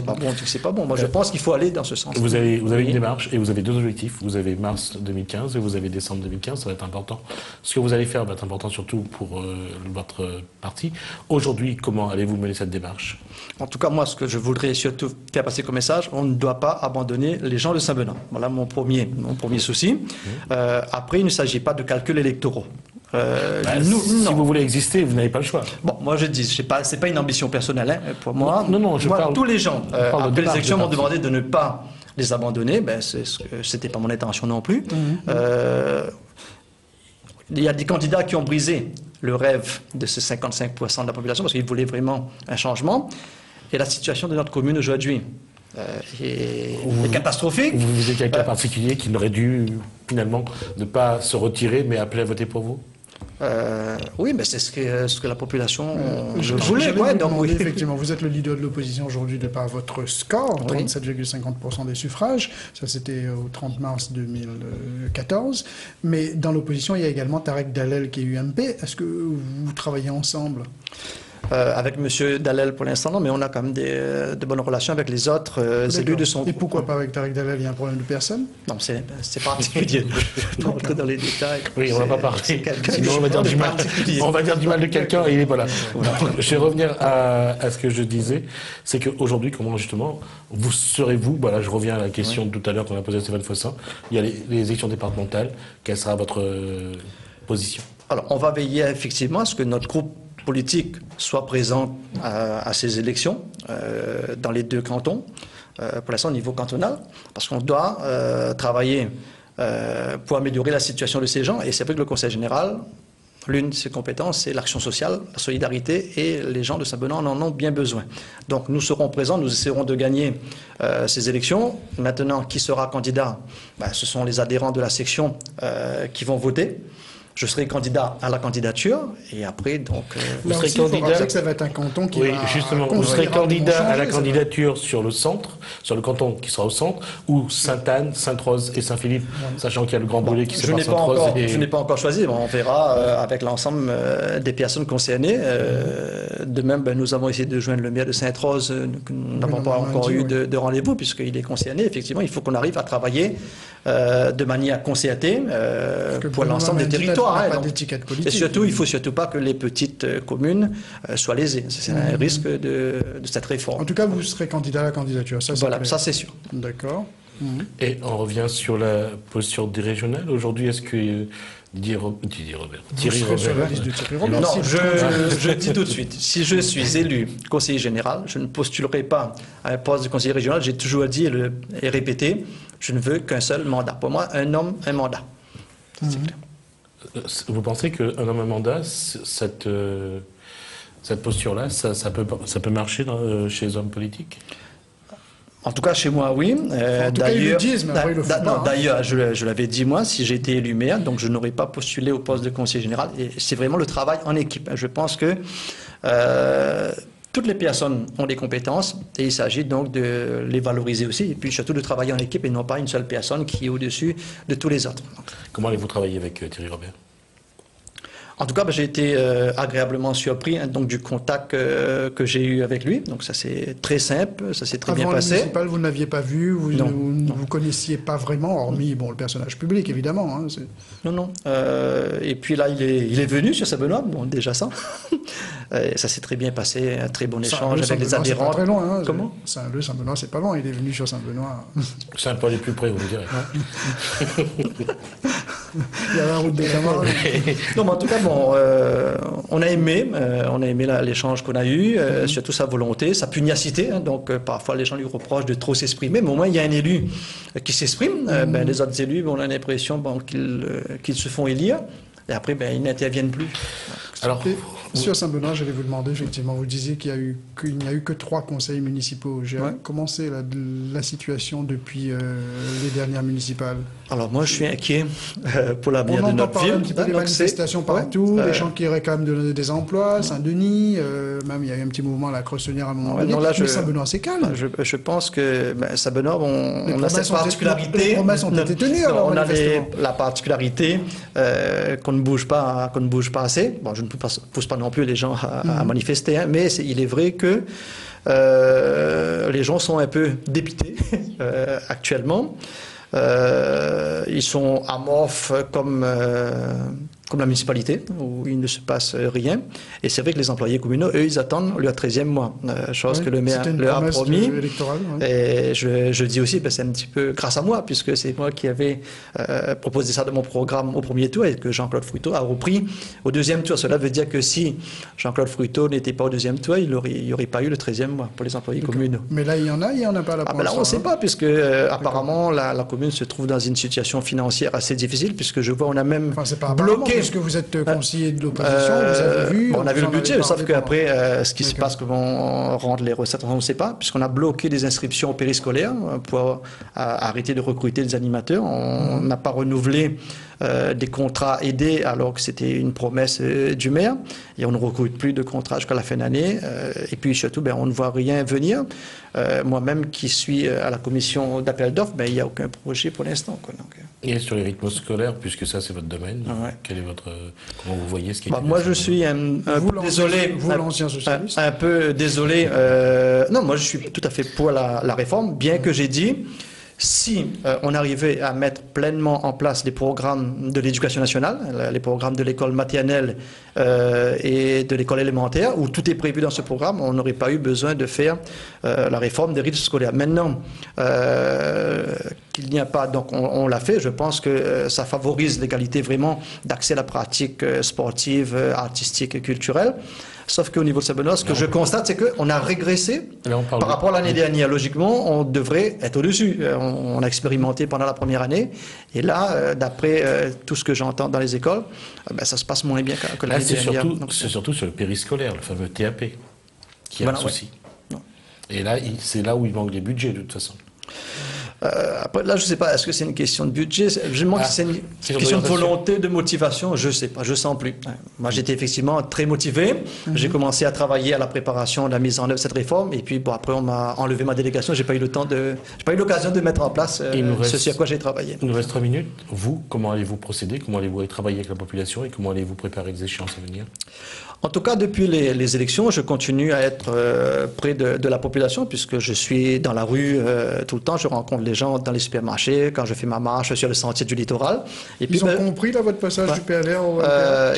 Speaker 4: pas bon, on dit que c'est pas bon. Moi, je pense qu'il faut aller dans ce sens.
Speaker 1: Vous avez une démarche et vous avez 2 objectifs. Vous avez mars 2015 et vous avez décembre 2015. Ça va être important. Ce que vous allez faire va être important surtout pour votre parti. Aujourd'hui, comment allez-vous mener cette démarche?
Speaker 4: En tout cas, moi, ce que je voudrais surtout faire passer comme message, on ne doit pas abandonner les gens de Saint-Benoît. Voilà mon premier souci. Après, il ne s'agit pas de calculs électoraux.
Speaker 1: Si vous voulez exister, vous n'avez pas le choix.
Speaker 4: Bon, moi je dis, c'est pas une ambition personnelle pour moi.
Speaker 1: Non,
Speaker 4: tous les gens, après les élections, m'ont demandé de ne pas les abandonner. C'était pas mon intention non plus. Il y a des candidats qui ont brisé le rêve de ces 55% de la population parce qu'ils voulaient vraiment un changement. Et la situation de notre commune aujourd'hui est catastrophique.
Speaker 1: Vous avez quelqu'un particulier qui aurait dû finalement ne pas se retirer mais appeler à voter pour vous?
Speaker 4: Oui, mais c'est ce que la population voulait.
Speaker 3: Effectivement, vous êtes le leader de l'opposition aujourd'hui de par votre score, 37,50% des suffrages. Ça, c'était au 30 mars 2014. Mais dans l'opposition, il y a également Tarek Dalel qui est UMP. Est-ce que vous travaillez ensemble?
Speaker 4: Avec M. Dalel pour l'instant, non, mais on a quand même de bonnes relations avec les autres élus de son groupe.
Speaker 3: Et pourquoi pas avec Tariq Dalel? Il y a un problème de personne?
Speaker 4: Non, c'est particulier. Je ne vais pas rentrer dans les détails.
Speaker 1: Oui, on ne va pas parler. Sinon, on va dire du mal. On va dire du mal de quelqu'un et il est pas là. Je vais revenir à ce que je disais. C'est qu'aujourd'hui, comment justement, vous serez-vous, voilà, je reviens à la question de tout à l'heure qu'on a posée à Stéphane Foissin. Il y a les élections départementales. Quelle sera votre position?
Speaker 4: Alors, on va veiller effectivement à ce que notre groupe politique soit présent à ces élections dans les 2 cantons, pour l'instant au niveau cantonal, parce qu'on doit travailler pour améliorer la situation de ces gens. Et c'est vrai que le Conseil général, l'une de ses compétences, c'est l'action sociale, la solidarité, et les gens de Saint-Benoît en ont bien besoin. Donc nous serons présents, nous essaierons de gagner ces élections. Maintenant, qui sera candidat? Ce sont les adhérents de la section qui vont voter. Je serai candidat à la candidature et après, donc...
Speaker 3: vous serez candidat... que ça va être un canton qui va...
Speaker 1: Justement, vous serez candidat à la candidature sur le centre, sur le canton qui sera au centre, ou Sainte-Anne, Sainte-Rose et Saint-Philippe, sachant qu'il y a le Grand Brûlé qui sépare Sainte-Rose et...
Speaker 4: Je n'ai pas encore choisi, on verra avec l'ensemble des personnes concernées. De même, nous avons essayé de joindre le maire de Sainte-Rose, nous n'avons pas encore eu de rendez-vous puisqu'il est concerné. Effectivement, il faut qu'on arrive à travailler de manière concertée pour l'ensemble des territoires. Et surtout, il ne faut surtout pas que les petites communes soient lésées. C'est un risque de cette réforme.
Speaker 3: En tout cas, vous serez candidat à la candidature. Ça,
Speaker 4: voilà, ça c'est sûr.
Speaker 3: D'accord.
Speaker 1: Et on revient sur la posture des régionales. Aujourd'hui, est-ce que Thierry Robert.
Speaker 4: Non, je dis tout de suite, si je suis élu conseiller général, je ne postulerai pas à un poste de conseiller régional. J'ai toujours dit et répété, je ne veux qu'un seul mandat. Pour moi, un homme, un mandat. C'est clair.
Speaker 1: Vous pensez qu'un homme, un mandat, cette posture-là, ça peut marcher chez les hommes politiques?
Speaker 4: En tout cas, chez moi, oui. D'ailleurs, je l'avais dit moi, si j'ai été élu maire, donc je n'aurais pas postulé au poste de conseiller général. Et c'est vraiment le travail en équipe. Je pense que toutes les personnes ont des compétences et il s'agit donc de les valoriser aussi. Et puis surtout de travailler en équipe et non pas une seule personne qui est au-dessus de tous les autres.
Speaker 1: Comment allez-vous travailler avec Thierry Robert?
Speaker 4: En tout cas, j'ai été agréablement surpris donc, du contact que j'ai eu avec lui. Donc ça c'est très simple, ça s'est très bien passé.
Speaker 3: Avant le municipal, vous ne l'aviez pas vu, vous ne connaissiez pas vraiment, hormis le personnage public évidemment. Hein,
Speaker 4: non. Et puis là, il est venu sur Saint-Benoît, bon déjà ça. Ça s'est très bien passé, un très bon échange avec les adhérents.
Speaker 3: C'est pas très loin. Hein,
Speaker 4: comment?
Speaker 3: Saint-Benoît, c'est pas loin, il est venu sur Saint-Benoît.
Speaker 1: C'est un peu les plus près, vous me direz.
Speaker 3: Il y a la route des camarades.
Speaker 4: Non, mais en tout cas, on a aimé l'échange qu'on a eu, surtout sa volonté, sa pugnacité. Hein, donc, parfois, les gens lui reprochent de trop s'exprimer, mais au moins, il y a un élu qui s'exprime. Les autres élus, on a l'impression qu'ils se font élire, et après, ils n'interviennent plus.
Speaker 1: Alors,
Speaker 3: sur Saint-Benoît, j'allais vous demander, effectivement, vous disiez qu'il n'y a eu que 3 conseils municipaux. Comment c'est la situation depuis les dernières municipales?
Speaker 4: Alors moi, je suis inquiet pour l'avenir de notre ville.
Speaker 3: On entend un petit peu des manifestations partout, des gens qui réclament de donner des emplois, Saint-Denis, même il y a eu un petit mouvement à la Cressonnière à un moment donné. Mais Saint-Benoît, c'est calme.
Speaker 4: Je pense que Saint-Benoît, on a cette particularité.
Speaker 3: Les promesses ont été tenues, alors,
Speaker 4: on a la particularité qu'on ne bouge pas assez. Bon, je ne pousse pas non plus les gens à manifester, hein, mais il est vrai que les gens sont un peu dépités actuellement. Ils sont amorphes comme la municipalité, où il ne se passe rien. Et c'est vrai que les employés communaux, eux, ils attendent leur 13e mois, chose que le maire leur a promis. Et je dis aussi, c'est un petit peu grâce à moi, puisque c'est moi qui avais proposé ça de mon programme au premier tour et que Jean-Claude Fruiteau a repris au 2e tour. Cela veut dire que si Jean-Claude Fruiteau n'était pas au 2e tour, il n'y aurait pas eu le 13e mois pour les employés communaux.
Speaker 3: Mais là, il y en a pas là pour
Speaker 4: là, on ne sait pas, puisque apparemment, la commune se trouve dans une situation financière assez difficile, puisque je vois, on a même bloqué.
Speaker 3: Puisque vous êtes conseiller de l'opposition, vous avez vu...
Speaker 4: On a vu le budget, sauf qu'après, ce qui se passe, comment rendre les recettes, on ne sait pas, puisqu'on a bloqué des inscriptions au périscolaire pour arrêter de recruter des animateurs. On n'a pas renouvelé des contrats aidés alors que c'était une promesse du maire et on ne recrute plus de contrats jusqu'à la fin d'année et puis surtout on ne voit rien venir. Moi-même qui suis à la commission d'appel d'offres, il n'y a aucun projet pour l'instant.
Speaker 1: Et sur les rythmes scolaires, puisque ça c'est votre domaine, quel est comment vous voyez ce qui est
Speaker 4: moi, je suis un peu désolé.
Speaker 3: Vous, l'ancien socialiste.
Speaker 4: Un peu désolé. Non, moi, je suis tout à fait pour la réforme, bien que j'ai dit, si on arrivait à mettre pleinement en place les programmes de l'éducation nationale, les programmes de l'école maternelle et de l'école élémentaire, où tout est prévu dans ce programme, on n'aurait pas eu besoin de faire la réforme des rythmes scolaires. Maintenant, qu'il n'y a pas, donc on l'a fait, je pense que ça favorise l'égalité vraiment d'accès à la pratique sportive, artistique et culturelle. Sauf qu'au niveau de Saint-Benoît, ce que je constate, c'est qu'on a régressé par rapport à l'année dernière. Logiquement, on devrait être au-dessus. On a expérimenté pendant la première année. Et là, d'après tout ce que j'entends dans les écoles, ça se passe moins bien que l'année dernière.
Speaker 1: C'est surtout sur le périscolaire, le fameux TAP, qui a un souci. Ouais. Et là, c'est là où il manque des budgets, de toute façon.
Speaker 4: Après, là, je ne sais pas, est-ce que c'est une question de budget? Je me demande si c'est une question de volonté, de motivation. Je ne sais pas, je ne sens plus. Moi, j'étais effectivement très motivé. J'ai commencé à travailler à la préparation, de la mise en œuvre de cette réforme. Et puis, bon, après, on m'a enlevé ma délégation. J'ai pas eu l'occasion de mettre en place ce sur quoi j'ai travaillé.
Speaker 1: Il nous reste 3 minutes. Vous, comment allez-vous procéder? Comment allez-vous travailler avec la population? Et comment allez-vous préparer les échéances à venir?
Speaker 4: En tout cas, depuis les élections, je continue à être près de la population, puisque je suis dans la rue tout le temps. Je rencontre les gens dans les supermarchés, quand je fais ma marche sur le sentier du littoral.
Speaker 3: Et puis, ils ont compris là, votre passage du PLR au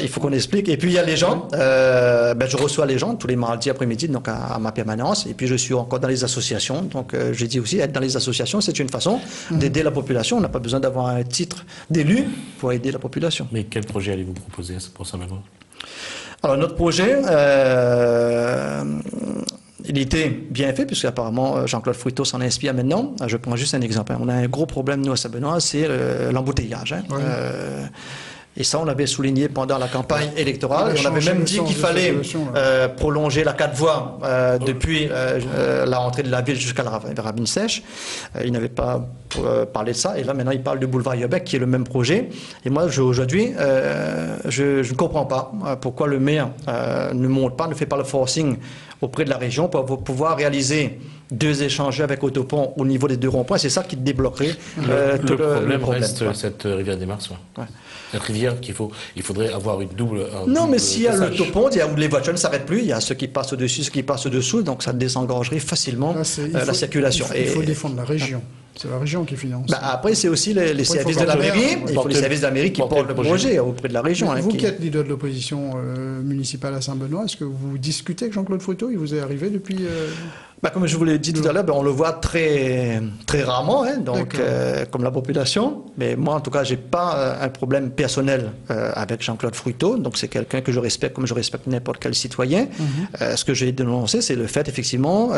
Speaker 4: il faut qu'on explique. Et puis, il y a les gens. Je reçois les gens tous les mardis après-midi, donc à ma permanence. Et puis, je suis encore dans les associations. Donc, j'ai dit aussi, être dans les associations, c'est une façon d'aider la population. On n'a pas besoin d'avoir un titre d'élu pour aider la population.
Speaker 1: Mais quel projet allez-vous proposer pour Saint-Benoît?
Speaker 4: Alors, notre projet, il était bien fait, puisque apparemment Jean-Claude Fruiteau s'en inspire maintenant. Je prends juste un exemple. On a un gros problème, nous, à Saint-Benoît, c'est l'embouteillage. Oui. Et ça, on l'avait souligné pendant la campagne électorale. On avait même dit qu'il fallait prolonger la 4 voies depuis la rentrée de la ville jusqu'à la Rabine Sèche. Il n'avait pas parlé de ça. Et là, maintenant, il parle du boulevard Yobec, qui est le même projet. Et moi, aujourd'hui, je ne comprends pas pourquoi le maire ne monte pas, ne fait pas le forcing auprès de la région pour pouvoir réaliser 2 échangeurs avec autopont au niveau des 2 ronds-points. C'est ça qui débloquerait tout le problème.
Speaker 1: Reste cette rivière des Marsois. Ouais. Cette rivière il faudrait avoir une double.
Speaker 4: Non, mais s'il y a l'autopont, où les voitures ne s'arrêtent plus, il y a ceux qui passent au-dessus, ceux qui passent au-dessous, donc ça désengagerait facilement la circulation.
Speaker 3: Il faut défendre la région. C'est la région qui finance.
Speaker 4: Après, c'est aussi les services de la mairie. Il faut les services de la mairie qui portent le projet auprès de la région.
Speaker 3: Vous qui êtes leader de l'opposition municipale à Saint-Benoît, est-ce que vous discutez avec Jean-Claude Fruiteau? Il vous est arrivé depuis...
Speaker 4: comme je vous l'ai dit tout à l'heure, on le voit très, très rarement, comme la population. Mais moi, en tout cas, je n'ai pas un problème personnel avec Jean-Claude Fruiteau. Donc, c'est quelqu'un que je respecte comme je respecte n'importe quel citoyen. Ce que j'ai dénoncé, c'est le fait, effectivement...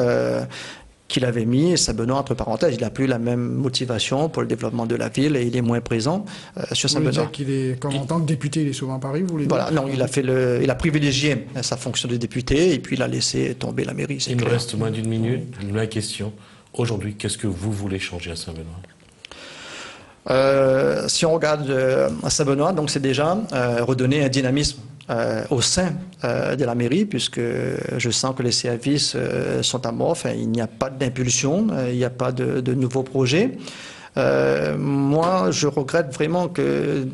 Speaker 4: qu'il avait mis Saint-Benoît entre parenthèses. Il n'a plus la même motivation pour le développement de la ville et il est moins présent sur Saint-Benoît.
Speaker 3: Vous voulez dire qu'il est, en tant que député, il est souvent à Paris, vous voulez dire?
Speaker 4: Voilà, non, il a privilégié sa fonction de député et puis il a laissé tomber la mairie.
Speaker 1: Il nous reste moins d'1 minute. Ma question, aujourd'hui, qu'est-ce que vous voulez changer à Saint-Benoît?
Speaker 4: Si on regarde à Saint-Benoît, donc c'est déjà redonner un dynamisme au sein de la mairie, puisque je sens que les services sont amorphes, il n'y a pas d'impulsion, il n'y a pas de nouveaux projets. Moi, je regrette vraiment que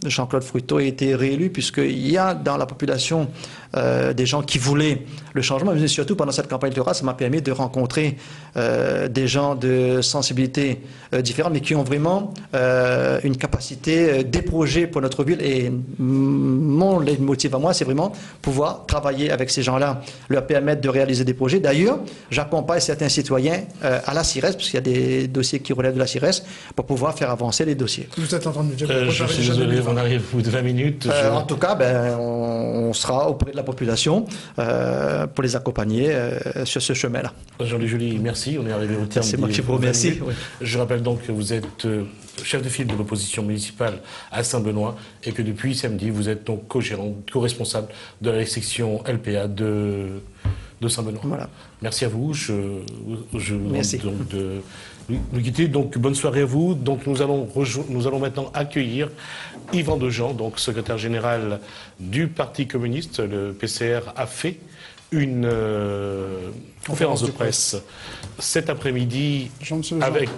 Speaker 4: Jean-Claude Fruiteau ait été réélu, puisqu'il y a dans la population des gens qui voulaient le changement, mais surtout pendant cette campagne électorale, ça m'a permis de rencontrer des gens de sensibilités différentes, mais qui ont vraiment une capacité, des projets pour notre ville. Et mon leitmotiv à moi, c'est vraiment pouvoir travailler avec ces gens-là, leur permettre de réaliser des projets. D'ailleurs, j'accompagne certains citoyens à la CIRES, parce qu'il y a des dossiers qui relèvent de la CIRES, pour pouvoir faire avancer les dossiers.
Speaker 3: Vous êtes en train de me dire
Speaker 1: je suis désolé, on arrive au bout de 20 minutes.
Speaker 4: En tout cas, on sera auprès de la population pour les accompagner sur ce chemin-là.
Speaker 1: Jean-Louis Joly, merci. On est arrivé au terme.
Speaker 4: C'est moi qui vous remercie. Oui.
Speaker 1: Je rappelle donc que vous êtes chef de file de l'opposition municipale à Saint-Benoît et que depuis samedi, vous êtes donc co-gérant, co-responsable de la section LPA de Saint-Benoît. Voilà. Merci à vous. Je vous demande donc de nous quitter. Donc, bonne soirée à vous. Donc, nous allons maintenant accueillir Yvan Dejean, donc secrétaire général du Parti communiste. Le PCR a fait une conférence de presse cet après-midi avec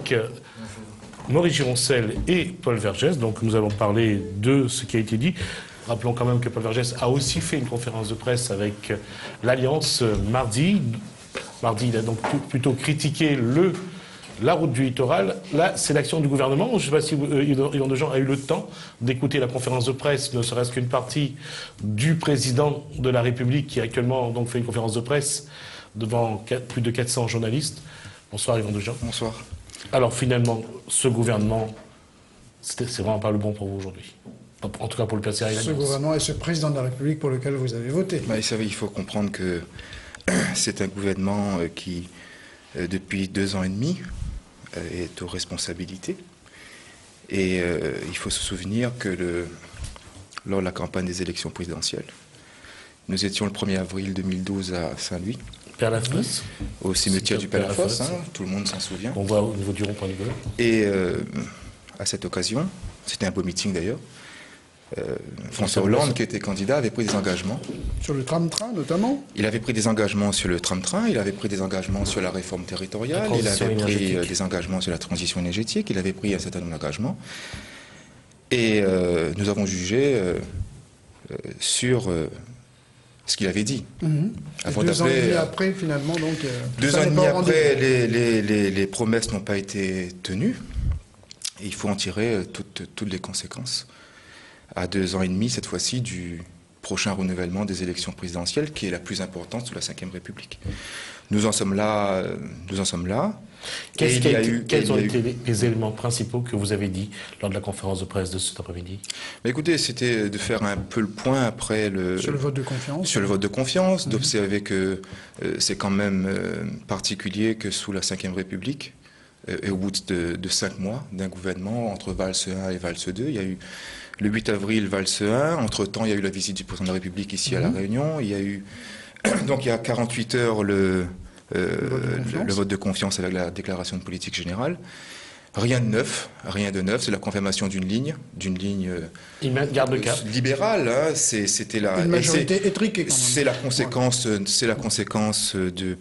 Speaker 1: Maurice Gironcel et Paul Vergès. Donc nous allons parler de ce qui a été dit. Rappelons quand même que Paul Vergès a aussi fait une conférence de presse avec l'Alliance mardi. Mardi, il a donc plutôt critiqué la route du littoral. Là, c'est l'action du gouvernement. Je ne sais pas si Yvan Dejean a eu le temps d'écouter la conférence de presse, ne serait-ce qu'une partie du président de la République qui actuellement donc fait une conférence de presse devant plus de 400 journalistes. Bonsoir Yvan Dejean.
Speaker 5: Bonsoir.
Speaker 1: Alors finalement, ce gouvernement, c'est vraiment pas le bon pour vous aujourd'hui. En tout cas pour le PCA et l'Alliance.
Speaker 3: Ce gouvernement et ce président de la République pour lequel vous avez voté.
Speaker 5: Vous savez, il faut comprendre que c'est un gouvernement qui, depuis 2 ans et demi, est aux responsabilités. Et il faut se souvenir que lors de la campagne des élections présidentielles, nous étions le 1er avril 2012 à Saint-Louis.
Speaker 1: Père Lafosse.
Speaker 5: Au cimetière du Père Lafosse, tout le monde s'en souvient.
Speaker 1: On voit au niveau du rond-point du Golfe.
Speaker 5: Et à cette occasion, c'était un beau meeting d'ailleurs, François Hollande, qui était candidat, avait pris des engagements.
Speaker 3: Sur le tram-train, notamment?
Speaker 5: Il avait pris des engagements sur le tram-train, il avait pris des engagements sur la réforme territoriale, il avait pris des engagements sur la transition énergétique, il avait pris un certain nombre d'engagements. Et nous avons jugé sur ce qu'il avait dit.
Speaker 3: Avant 2 ans et demi après, finalement, donc...
Speaker 5: 2 ans et demi après, les promesses n'ont pas été tenues. Et il faut en tirer toutes les conséquences. À 2 ans et demi, cette fois-ci, du prochain renouvellement des élections présidentielles, qui est la plus importante sous la Ve République. Nous en sommes là.
Speaker 1: Quels ont été les éléments principaux que vous avez dit lors de la conférence de presse de cet après-midi?
Speaker 5: Écoutez, c'était de faire un peu le point après
Speaker 3: sur le vote de confiance.
Speaker 5: Sur le vote de confiance, d'observer que c'est quand même particulier que sous la Ve République, et au bout de 5 mois d'un gouvernement, entre Valls 1 et Valls 2, il y a eu le 8 avril, Valls 1. Entre-temps, il y a eu la visite du président de la République ici à La Réunion. Il y a eu, donc il y a 48 heures, le vote de confiance avec la déclaration de politique générale. Rien de neuf, c'est la confirmation d'une ligne
Speaker 1: garde le cap.
Speaker 5: Libérale. Hein, c'était la
Speaker 3: une majorité étriquée quand même.
Speaker 5: C'est la conséquence de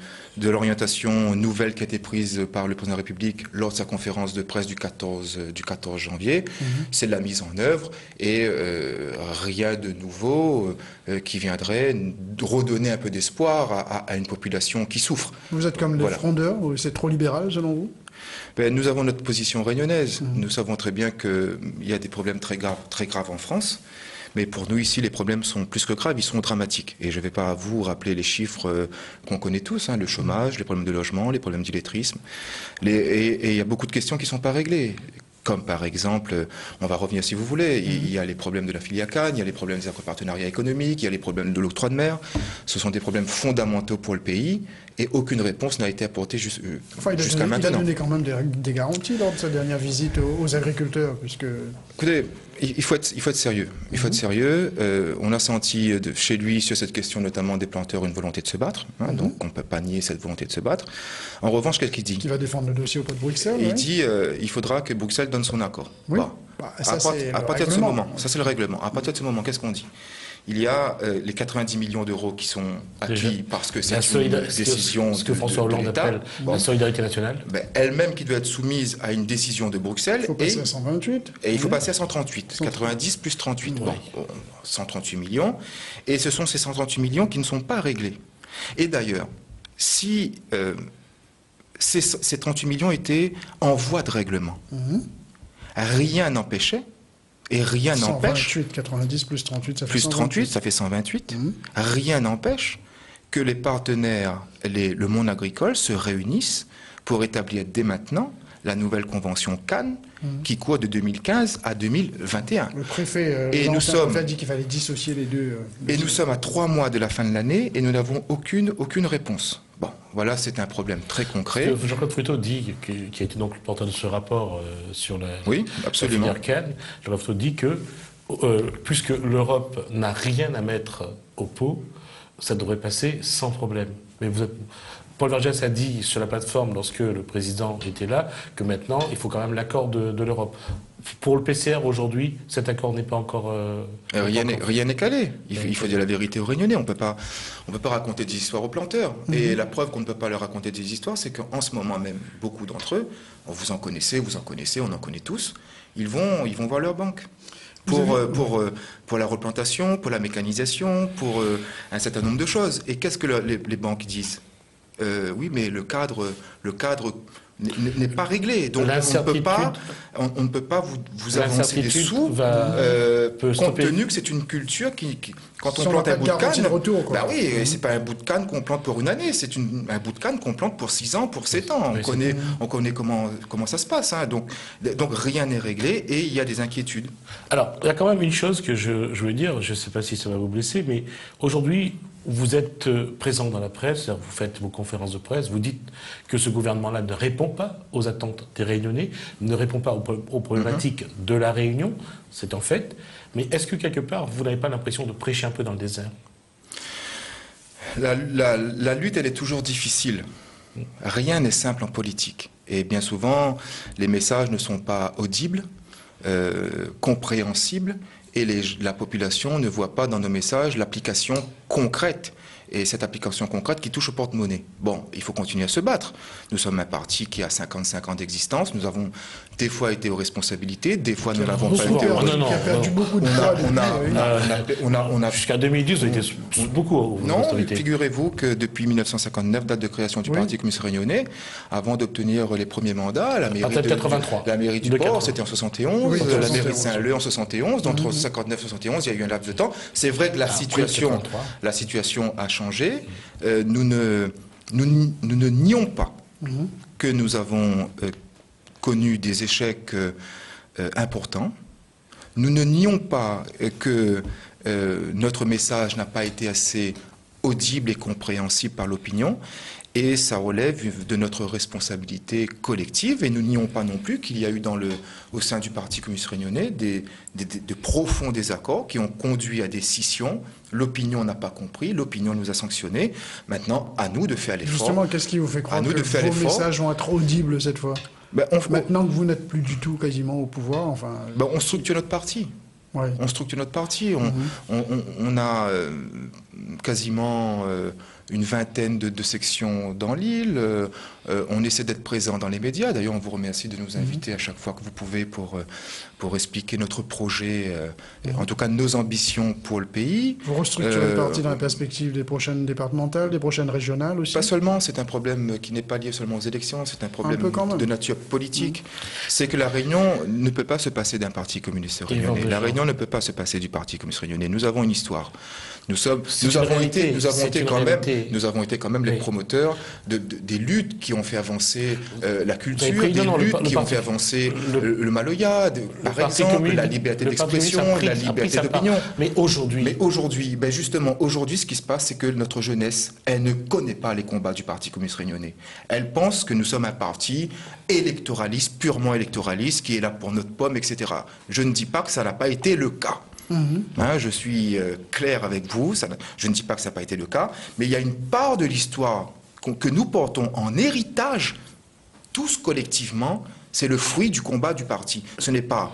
Speaker 5: l'orientation nouvelle qui a été prise par le président de la République lors de sa conférence de presse du 14 janvier. C'est de la mise en œuvre et rien de nouveau qui viendrait redonner un peu d'espoir à une population qui souffre.
Speaker 3: Vous êtes comme les frondeurs, c'est trop libéral selon vous?
Speaker 5: Nous avons notre position réunionnaise. Nous savons très bien qu'il y a des problèmes très graves en France. Mais pour nous, ici, les problèmes sont plus que graves, ils sont dramatiques. Et je ne vais pas vous rappeler les chiffres qu'on connaît tous, le chômage, les problèmes de logement, les problèmes d'illettrisme. Et il y a beaucoup de questions qui ne sont pas réglées. Comme par exemple, on va revenir si vous voulez, il y a les problèmes de la filière Cannes, il y a les problèmes des partenariats économiques, il y a les problèmes de l'octroi de mer. Ce sont des problèmes fondamentaux pour le pays et aucune réponse n'a été apportée jusqu'à maintenant.
Speaker 3: Il a donné quand même des garanties lors de sa dernière visite aux agriculteurs, puisque...
Speaker 5: Écoutez, il faut être sérieux. On a senti chez lui, sur cette question notamment des planteurs, une volonté de se battre. Donc on ne peut pas nier cette volonté de se battre. En revanche, qu'est-ce qu'il dit?
Speaker 3: Il va défendre le dossier auprès de Bruxelles.
Speaker 5: Il dit il faudra que Bruxelles donne son accord.
Speaker 3: Oui.
Speaker 5: À partir de ce moment, ça c'est le règlement. À partir de ce moment, qu'est-ce qu'on dit? Il y a les 90 millions d'euros qui sont acquis parce que c'est une décision
Speaker 1: ce que François Hollande appelle la solidarité nationale.
Speaker 5: Elle-même qui doit être soumise à une décision de Bruxelles.
Speaker 3: Il faut passer à 128.
Speaker 5: Et il faut passer à 138. 90 plus 38. Oui. 138 millions. Et ce sont ces 138 millions qui ne sont pas réglés. Et d'ailleurs, si ces 38 millions étaient en voie de règlement, rien n'empêchait. Et rien n'empêche...
Speaker 3: 128, 90 plus 38, ça fait
Speaker 5: plus
Speaker 3: 128.
Speaker 5: 38, ça fait 128. Rien n'empêche que les partenaires, le monde agricole, se réunissent pour établir dès maintenant la nouvelle convention Cannes qui court de 2015 à 2021.
Speaker 3: Le préfet a dit qu'il fallait dissocier les deux.
Speaker 5: Et nous sommes à 3 mois de la fin de l'année et nous n'avons aucune réponse. Bon, voilà, c'est un problème très concret.
Speaker 1: Jean-Claude Fruteau dit, qui a été donc le porteur de ce rapport sur la filière Cannes, Jean-Claude Fruteau dit que puisque l'Europe n'a rien à mettre au pot, ça devrait passer sans problème. Mais Paul Vergès a dit sur la plateforme, lorsque le président était là, que maintenant, il faut quand même l'accord de l'Europe. Pour le PCR, aujourd'hui, cet accord n'est pas encore...
Speaker 5: Rien n'est calé. Il faut dire la vérité aux Réunionnais. On peut pas raconter des histoires aux planteurs. Et la preuve qu'on ne peut pas leur raconter des histoires, c'est qu'en ce moment même, beaucoup d'entre eux, vous en connaissez, on en connaît tous, ils vont voir leur banque. Pour la replantation, pour la mécanisation, pour un certain nombre de choses. Et qu'est-ce que les banques disent ? Oui, mais le cadre n'est pas réglé. Donc on ne peut pas vous avancer des sous compte tenu que c'est une culture qui quand on plante un bout de canne, bah oui, c'est pas un bout de canne qu'on plante pour une année, c'est un bout de canne qu'on plante pour 6 ans, pour 7 ans. On connaît comment ça se passe. Hein. Donc rien n'est réglé et il y a des inquiétudes.
Speaker 1: Alors, il y a quand même une chose que je veux dire, je ne sais pas si ça va vous blesser, mais aujourd'hui, vous êtes présent dans la presse, vous faites vos conférences de presse, vous dites que ce gouvernement-là ne répond pas aux attentes des Réunionnais, ne répond pas aux problématiques de la Réunion, c'est un fait. Mais est-ce que quelque part, vous n'avez pas l'impression de prêcher un peu dans le désert ?
Speaker 5: La lutte, elle est toujours difficile. Rien n'est simple en politique. Et bien souvent, les messages ne sont pas audibles, compréhensibles, et la population ne voit pas dans nos messages l'application concrète. Et cette application concrète qui touche au porte-monnaie. Bon, il faut continuer à se battre. Nous sommes un parti qui a 55 ans d'existence. Nous avons des fois été aux responsabilités, des fois nous n'avons pas été.
Speaker 3: On a perdu beaucoup de temps.
Speaker 1: On a jusqu'à 2010, on était beaucoup aux responsabilités.
Speaker 5: Non, figurez-vous que depuis 1959, date de création du Parti communiste réunionnais, avant d'obtenir les premiers mandats, la mairie du Port, c'était en 71, la mairie de Saint-Leu en 71, donc entre 59 et 71, il y a eu un laps de temps. C'est vrai que la situation a changé. Nous ne nions pas que nous avons connu des échecs importants. Nous ne nions pas que notre message n'a pas été assez audible et compréhensible par l'opinion. Et ça relève de notre responsabilité collective. Et nous nions pas non plus qu'il y a eu au sein du Parti communiste réunionnais de profonds désaccords qui ont conduit à des scissions. L'opinion n'a pas compris, l'opinion nous a sanctionnés. Maintenant, à nous de faire l'effort.
Speaker 3: Justement, qu'est-ce qui vous fait croire que vos messages vont être audibles cette fois ? Maintenant que vous n'êtes plus du tout quasiment au pouvoir,
Speaker 5: on structure notre parti. Ouais. On structure notre parti. On a quasiment une vingtaine de sections dans l'île. On essaie d'être présent dans les médias. D'ailleurs, on vous remercie de nous inviter à chaque fois que vous pouvez pour expliquer notre projet, en tout cas nos ambitions pour le pays.
Speaker 3: Vous restructurez le parti dans la perspective des prochaines départementales, des prochaines régionales aussi ?
Speaker 5: Pas seulement. C'est un problème qui n'est pas lié seulement aux élections. C'est un problème de nature politique. C'est que la Réunion ne peut pas se passer d'un parti communiste réunionnais. La Réunion ne peut pas se passer du parti communiste réunionnais. Nous avons une histoire. Nous avons été quand même les promoteurs des luttes qui ont fait avancer la culture, des luttes qui ont fait avancer le Maloya, par exemple, la liberté d'expression, la liberté d'opinion.
Speaker 1: Mais
Speaker 5: aujourd'hui, justement, aujourd'hui, ce qui se passe, c'est que notre jeunesse, elle ne connaît pas les combats du Parti communiste réunionnais. Elle pense que nous sommes un parti électoraliste, purement électoraliste, qui est là pour notre pomme, etc. Je ne dis pas que ça n'a pas été le cas. Je suis clair avec vous, je ne dis pas que ça n'a pas été le cas, mais il y a une part de l'histoire que nous portons en héritage, tous collectivement, c'est le fruit du combat du parti. Ce n'est pas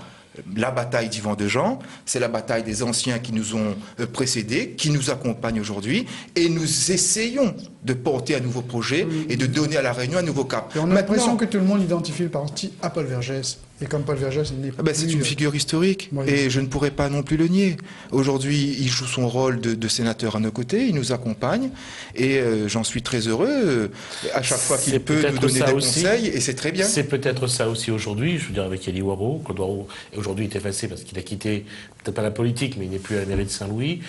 Speaker 5: la bataille d'Yvan Dejean, c'est la bataille des anciens qui nous ont précédés, qui nous accompagnent aujourd'hui, et nous essayons de porter un nouveau projet et de donner à la Réunion un nouveau cap.
Speaker 3: Et on a l'impression que tout le monde identifie le parti à Paul Vergès. Et comme Paul Vergès, il n'est pas
Speaker 5: c'est une figure historique, et je ne pourrais pas non plus le nier. Aujourd'hui, il joue son rôle de sénateur à nos côtés, il nous accompagne, et j'en suis très heureux. À chaque fois qu'il peut nous donner des conseils, et c'est très bien.
Speaker 1: C'est peut-être ça aussi aujourd'hui, je veux dire avec Elie Waro. Claude Waro est aujourd'hui effacé parce qu'il a quitté, peut-être pas la politique, mais il n'est plus à la mairie de Saint-Louis.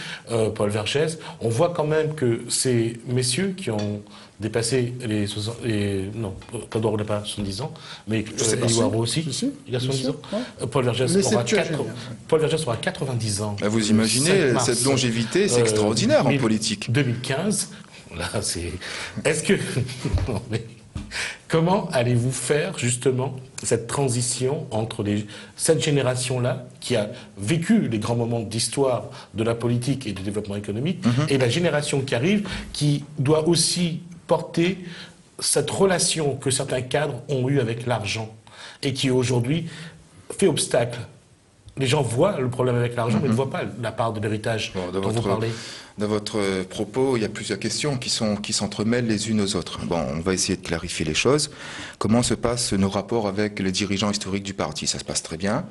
Speaker 1: Paul Vergès, on voit quand même que ces messieurs qui ont dépassé les 60... non, Claude Waro n'a pas 70 ans, mais Elie Waro aussi. Il a 70 ans. Ouais. Paul Vergès aura 90 ans.
Speaker 5: Vous imaginez, cette longévité, c'est extraordinaire en politique.
Speaker 1: 2015, là, c'est... Est-ce que... non, mais... Comment allez-vous faire justement cette transition entre cette génération-là qui a vécu les grands moments d'histoire de la politique et du développement économique et la génération qui arrive qui doit aussi porter cette relation que certains cadres ont eue avec l'argent et qui aujourd'hui fait obstacle. Les gens voient le problème avec l'argent, mais ne voient pas la part de l'héritage dont vous parlez.
Speaker 5: Dans votre propos, il y a plusieurs questions qui s'entremêlent les unes aux autres. Bon, on va essayer de clarifier les choses. Comment se passent nos rapports avec les dirigeants historiques du parti? Ça se passe très bien.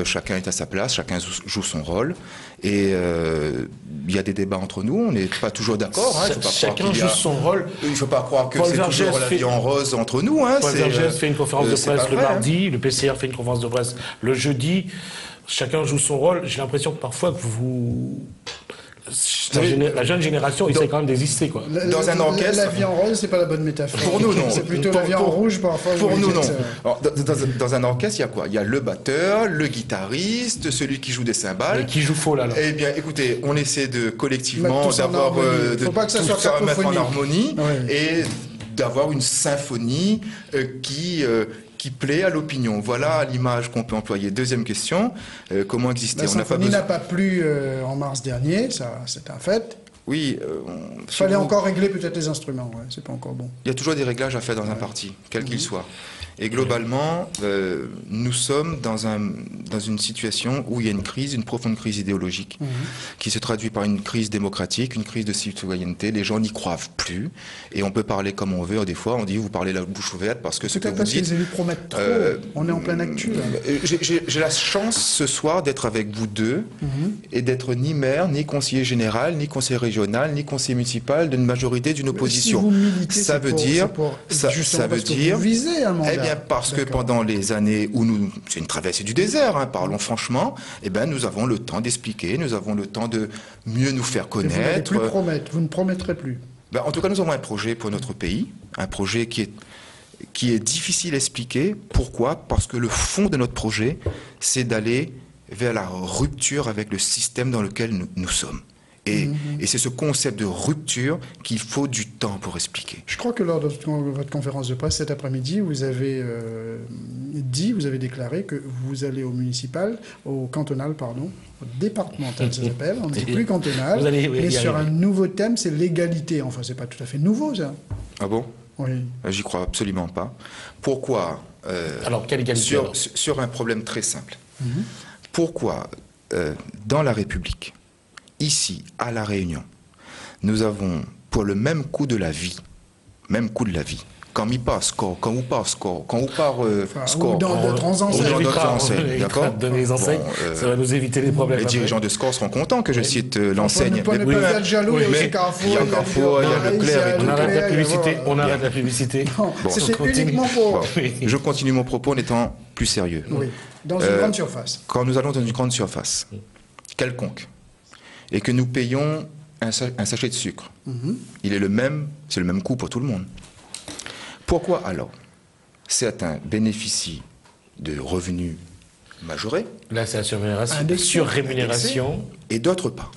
Speaker 5: Chacun est à sa place, chacun joue son rôle. Et il y a des débats entre nous, on n'est pas toujours d'accord. Hein.
Speaker 1: Chacun joue son rôle.
Speaker 5: Il ne faut pas croire que c'est toujours la vie en rose entre nous. Hein.
Speaker 1: Paul Vergès fait une conférence de presse le mardi, le PCR fait une conférence de presse le jeudi. Chacun joue son rôle. J'ai l'impression que parfois que la jeune génération essaie quand même d'exister, quoi.
Speaker 3: Dans un orchestre, la vie en rose, c'est pas la bonne métaphore.
Speaker 5: Pour nous, non.
Speaker 3: C'est plutôt la vie en rouge, parfois.
Speaker 5: Pour nous, non. Alors, dans un orchestre, il y a quoi? Il y a le batteur, le guitariste, celui qui joue des cymbales.
Speaker 1: Mais qui joue faux, là.
Speaker 5: Eh bien, écoutez, on essaie de collectivement d'avoir de
Speaker 3: faut pas que ça
Speaker 5: tout
Speaker 3: soit
Speaker 5: mettre en harmonie
Speaker 3: ouais.
Speaker 5: et d'avoir une symphonie qui plaît à l'opinion. Voilà l'image qu'on peut employer. Deuxième question, comment exister?
Speaker 3: La symphonie n'a pas plu en mars dernier, ça c'est un fait.
Speaker 5: Oui.
Speaker 3: Il fallait encore régler peut-être les instruments, ouais, c'est pas encore bon.
Speaker 5: Il y a toujours des réglages à faire dans un parti, quel qu'il soit. Et globalement, nous sommes dans une situation où il y a une profonde crise idéologique, qui se traduit par une crise démocratique, une crise de citoyenneté. Les gens n'y croient plus, et on peut parler comme on veut. Des fois, on dit vous parlez la bouche ouverte parce que ce que vous dites.
Speaker 3: Les élus promettent trop. On est en pleine actu.
Speaker 5: J'ai la chance ce soir d'être avec vous deux et d'être ni maire, ni conseiller général, ni conseiller régional, ni conseiller municipal d'une majorité d'une opposition.
Speaker 3: Si vous militez,
Speaker 5: ça veut dire,
Speaker 3: ça veut dire, vous visez un mandat.
Speaker 5: Eh bien, parce que pendant les années où c'est une traversée du désert, hein, parlons franchement, eh bien, nous avons le temps d'expliquer, nous avons le temps de mieux nous faire connaître. Vous n'allez
Speaker 3: plus promettre, vous ne promettrez plus.
Speaker 5: Ben, en tout cas, nous avons un projet pour notre pays, un projet qui est difficile à expliquer. Pourquoi? Parce que le fond de notre projet, c'est d'aller vers la rupture avec le système dans lequel nous sommes. Et c'est ce concept de rupture qu'il faut du temps pour expliquer.
Speaker 3: Je crois que lors de votre conférence de presse cet après-midi, vous avez déclaré que vous allez au départemental, ça s'appelle, on ne dit plus cantonal, mais sur un nouveau thème, c'est l'égalité. Enfin, c'est pas tout à fait nouveau, ça.
Speaker 5: Ah bon?
Speaker 3: Oui.
Speaker 5: J'y crois absolument pas. Pourquoi?
Speaker 1: Alors, quelle égalité?
Speaker 5: Sur un problème très simple. Pourquoi, dans la République, ici, à La Réunion, nous avons, pour le même coût de la vie, quand on part score, quand on part score, quand on part score,
Speaker 3: ou dans d'autres enseignes,
Speaker 5: d'accord?
Speaker 1: Donner les enseignes, ça va nous éviter les problèmes.
Speaker 5: Les dirigeants de score seront contents que je cite l'enseigne.
Speaker 3: Ne pas être jaloux, il y a
Speaker 5: Carrefour, il y a Leclerc.
Speaker 1: On arrête la publicité. On arrête la publicité.
Speaker 3: C'était uniquement pour...
Speaker 5: Je continue mon propos en étant plus sérieux.
Speaker 3: Oui, dans une grande surface.
Speaker 5: Quand nous allons dans une grande surface, quelconque, et que nous payons un sachet de sucre, c'est le même coût pour tout le monde. Pourquoi alors certains bénéficient de revenus majorés?
Speaker 1: Là, c'est la surrémunération.
Speaker 5: Et d'autres pas.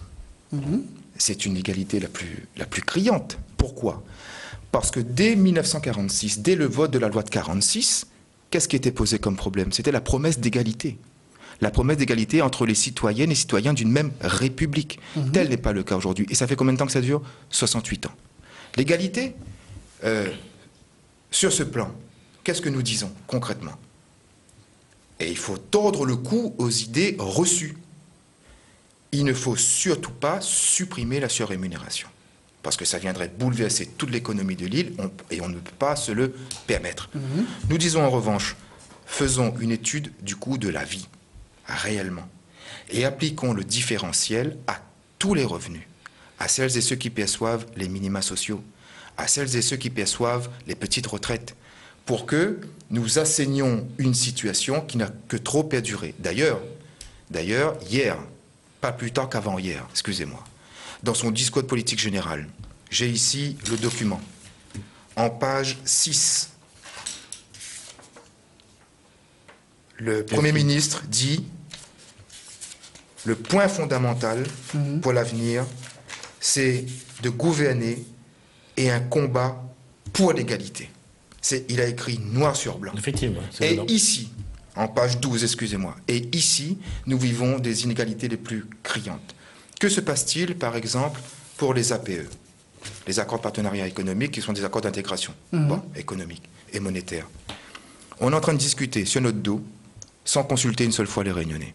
Speaker 5: C'est une égalité la plus criante. Pourquoi? Parce que dès 1946, dès le vote de la loi de 1946, qu'est-ce qui était posé comme problème? C'était la promesse d'égalité. La promesse d'égalité entre les citoyennes et citoyens d'une même république. Tel n'est pas le cas aujourd'hui. Et ça fait combien de temps que ça dure? 68 ans. L'égalité, sur ce plan, qu'est-ce que nous disons concrètement? Et il faut tordre le cou aux idées reçues. Il ne faut surtout pas supprimer la surrémunération, parce que ça viendrait bouleverser toute l'économie de l'île et on ne peut pas se le permettre. Nous disons en revanche, faisons une étude du coût de la vie, réellement, et appliquons le différentiel à tous les revenus, à celles et ceux qui perçoivent les minima sociaux, à celles et ceux qui perçoivent les petites retraites, pour que nous assainions une situation qui n'a que trop perduré. D'ailleurs, hier, pas plus tard qu'avant-hier, excusez-moi, dans son discours de politique générale, j'ai ici le document, en page 6. Le Premier ministre dit « Le point fondamental pour l'avenir, c'est de gouverner et un combat pour l'égalité. » Il a écrit noir sur blanc.
Speaker 1: Effectivement.
Speaker 5: Et ici, en page 12, excusez-moi, et ici, nous vivons des inégalités les plus criantes. Que se passe-t-il, par exemple, pour les APE? Les accords de partenariat économique qui sont des accords d'intégration économique et monétaire. On est en train de discuter sur notre dos sans consulter une seule fois les Réunionnais.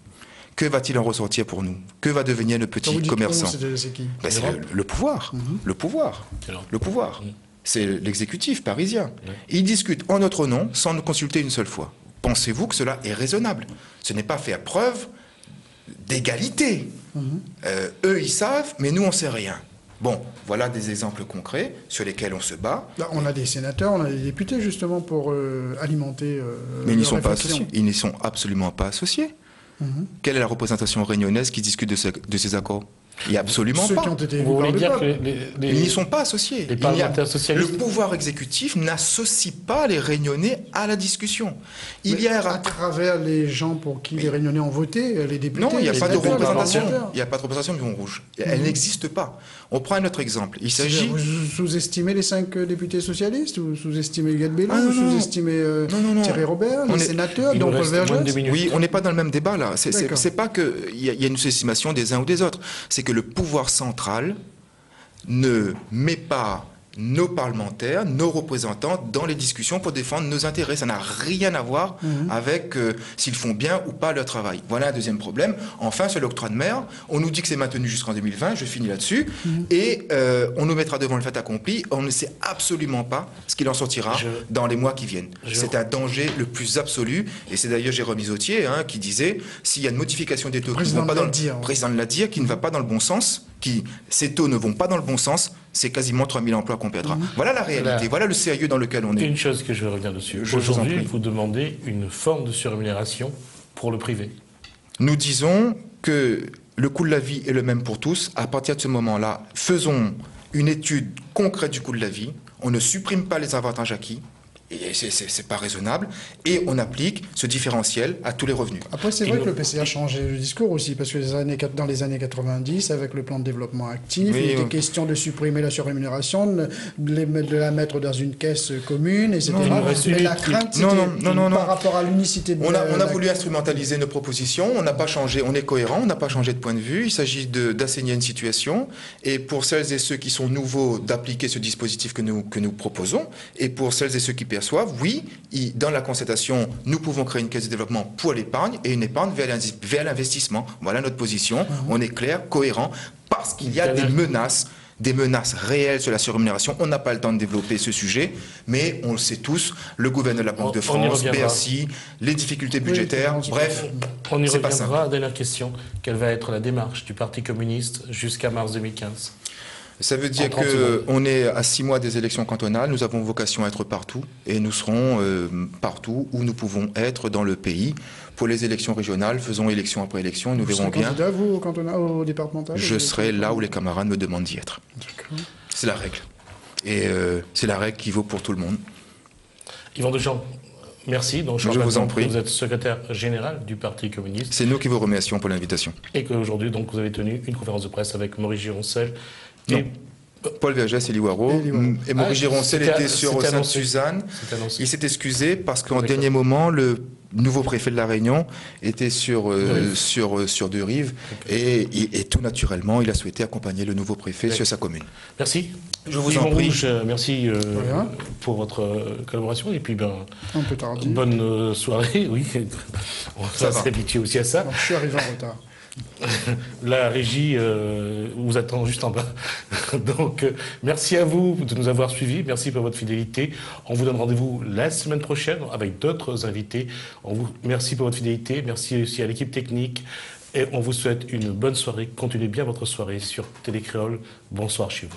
Speaker 5: Que va-t-il en ressortir pour nous? Que va devenir le petit commerçant?
Speaker 3: C'est qui?
Speaker 5: Ben, c'est le pouvoir. Le pouvoir. Le pouvoir. C'est l'exécutif parisien. Ils discutent en notre nom sans nous consulter une seule fois. Pensez-vous que cela est raisonnable? Ce n'est pas fait à preuve d'égalité. Eux, ils savent, mais nous, on ne sait rien. Bon, voilà des exemples concrets sur lesquels on se bat.
Speaker 3: Là, on a des sénateurs, on a des députés, justement, pour alimenter
Speaker 5: mais ils n'y sont pas associés. Ils n'y sont absolument pas associés. Quelle est la représentation réunionnaise qui discute de ces accords? Il n'y a absolument
Speaker 3: Ceux
Speaker 5: pas.
Speaker 3: Qui ont été
Speaker 1: Vous voulez dire que
Speaker 5: ils n'y sont pas associés.
Speaker 1: Les parlementaires socialistes.
Speaker 5: Le pouvoir exécutif n'associe pas les Réunionnais à la discussion. Il y a
Speaker 3: à travers les gens pour qui les Réunionnais ont voté, les députés.
Speaker 5: Non, il n'y a pas de représentation.
Speaker 3: parlementaires.
Speaker 5: Il n'y a pas de représentation du Lion Rouge. Elle n'existe pas. On prend un autre exemple. Il s'agit.
Speaker 3: Vous sous-estimez les 5 députés socialistes? Vous sous-estimez Huguette Bello? Vous sous-estimez Thierry Robert, les sénateurs, dont Paul Vergès?
Speaker 5: Oui, on n'est pas dans le même débat là. C'est pas qu'il y a une sous-estimation des uns ou des autres. C'est que le pouvoir central ne met pas nos parlementaires, nos représentants dans les discussions pour défendre nos intérêts. Ça n'a rien à voir avec s'ils font bien ou pas leur travail. Voilà un deuxième problème. Enfin, sur l'octroi de mer, on nous dit que c'est maintenu jusqu'en 2020, je finis là-dessus, et on nous mettra devant le fait accompli. On ne sait absolument pas ce qu'il en sortira dans les mois qui viennent. C'est un danger le plus absolu, et c'est d'ailleurs Jérôme Isotier qui disait, s'il y a une modification des taux qui ne vont pas dans le président de la dire, qui ne va pas dans le bon sens, ces taux ne vont pas dans le bon sens, c'est quasiment 3000 emplois qu'on perdra. Voilà la réalité, voilà le sérieux dans lequel on est.
Speaker 1: Une chose que je veux revenir dessus. Aujourd'hui, vous demandez une forme de surrémunération pour le privé.
Speaker 5: Nous disons que le coût de la vie est le même pour tous. À partir de ce moment-là, faisons une étude concrète du coût de la vie. On ne supprime pas les avantages acquis. Et c'est pas raisonnable, et on applique ce différentiel à tous les revenus.
Speaker 3: Après, c'est vrai que le PCA a changé le discours aussi, parce que dans les années 90, avec le plan de développement actif, il était question de supprimer la surrémunération, de la mettre dans une caisse commune, etc. Mais la crainte, c'était par rapport à l'unicité de
Speaker 5: on a voulu instrumentaliser nos propositions, on n'a pas changé, on est cohérent, on n'a pas changé de point de vue, il s'agit d'assainir une situation, et pour celles et ceux qui sont nouveaux, d'appliquer ce dispositif que nous proposons, et pour celles et ceux qui perçoivent, oui, dans la constatation, nous pouvons créer une caisse de développement pour l'épargne et une épargne vers l'investissement. Voilà notre position. On est clair, cohérent, parce qu'il y a des menaces réelles sur la surrémunération. On n'a pas le temps de développer ce sujet, mais on le sait tous, le gouverneur de la Banque de France, Bercy, les difficultés budgétaires, bref,
Speaker 1: on y reviendra. Dernière question, quelle va être la démarche du Parti communiste jusqu'à mars 2015 ?
Speaker 5: Ça veut dire qu'on est à 6 mois des élections cantonales, nous avons vocation à être partout, et nous serons partout où nous pouvons être dans le pays. Pour les élections régionales, faisons élection après élection, et nous verrons bien.
Speaker 3: Vous serez candidat, vous, au cantonal, au départemental?
Speaker 5: Je serai là où les camarades me demandent d'y être. C'est la règle. Et c'est la règle qui vaut pour tout le monde.
Speaker 1: Yvan Deschamps, merci. Donc,
Speaker 5: je vous en prie.
Speaker 1: Vous êtes secrétaire général du Parti communiste.
Speaker 5: C'est nous qui vous remercions pour l'invitation.
Speaker 1: Et qu'aujourd'hui, donc, vous avez tenu une conférence de presse avec Maurice Gironcel.
Speaker 5: Et Paul Vergès et Liwaro. Et Maurice Gironcel était sur Sainte-Suzanne. Il s'est excusé parce qu'en dernier moment, le nouveau préfet de la Réunion était sur Deux-Rives. Et tout naturellement, il a souhaité accompagner le nouveau préfet sur sa commune.
Speaker 1: Merci.
Speaker 5: Je vous en prie.
Speaker 1: Merci pour votre collaboration. Et puis,
Speaker 3: un peu tardif.
Speaker 1: Bonne soirée. Oui, on va s'habituer aussi à ça.
Speaker 3: Non, je suis arrivé en retard.
Speaker 1: La régie vous attend juste en bas. Donc, merci à vous de nous avoir suivis. Merci pour votre fidélité. On vous donne rendez-vous la semaine prochaine avec d'autres invités. Merci pour votre fidélité. Merci aussi à l'équipe technique. Et on vous souhaite une bonne soirée. Continuez bien votre soirée sur Télé Créole. Bonsoir chez vous.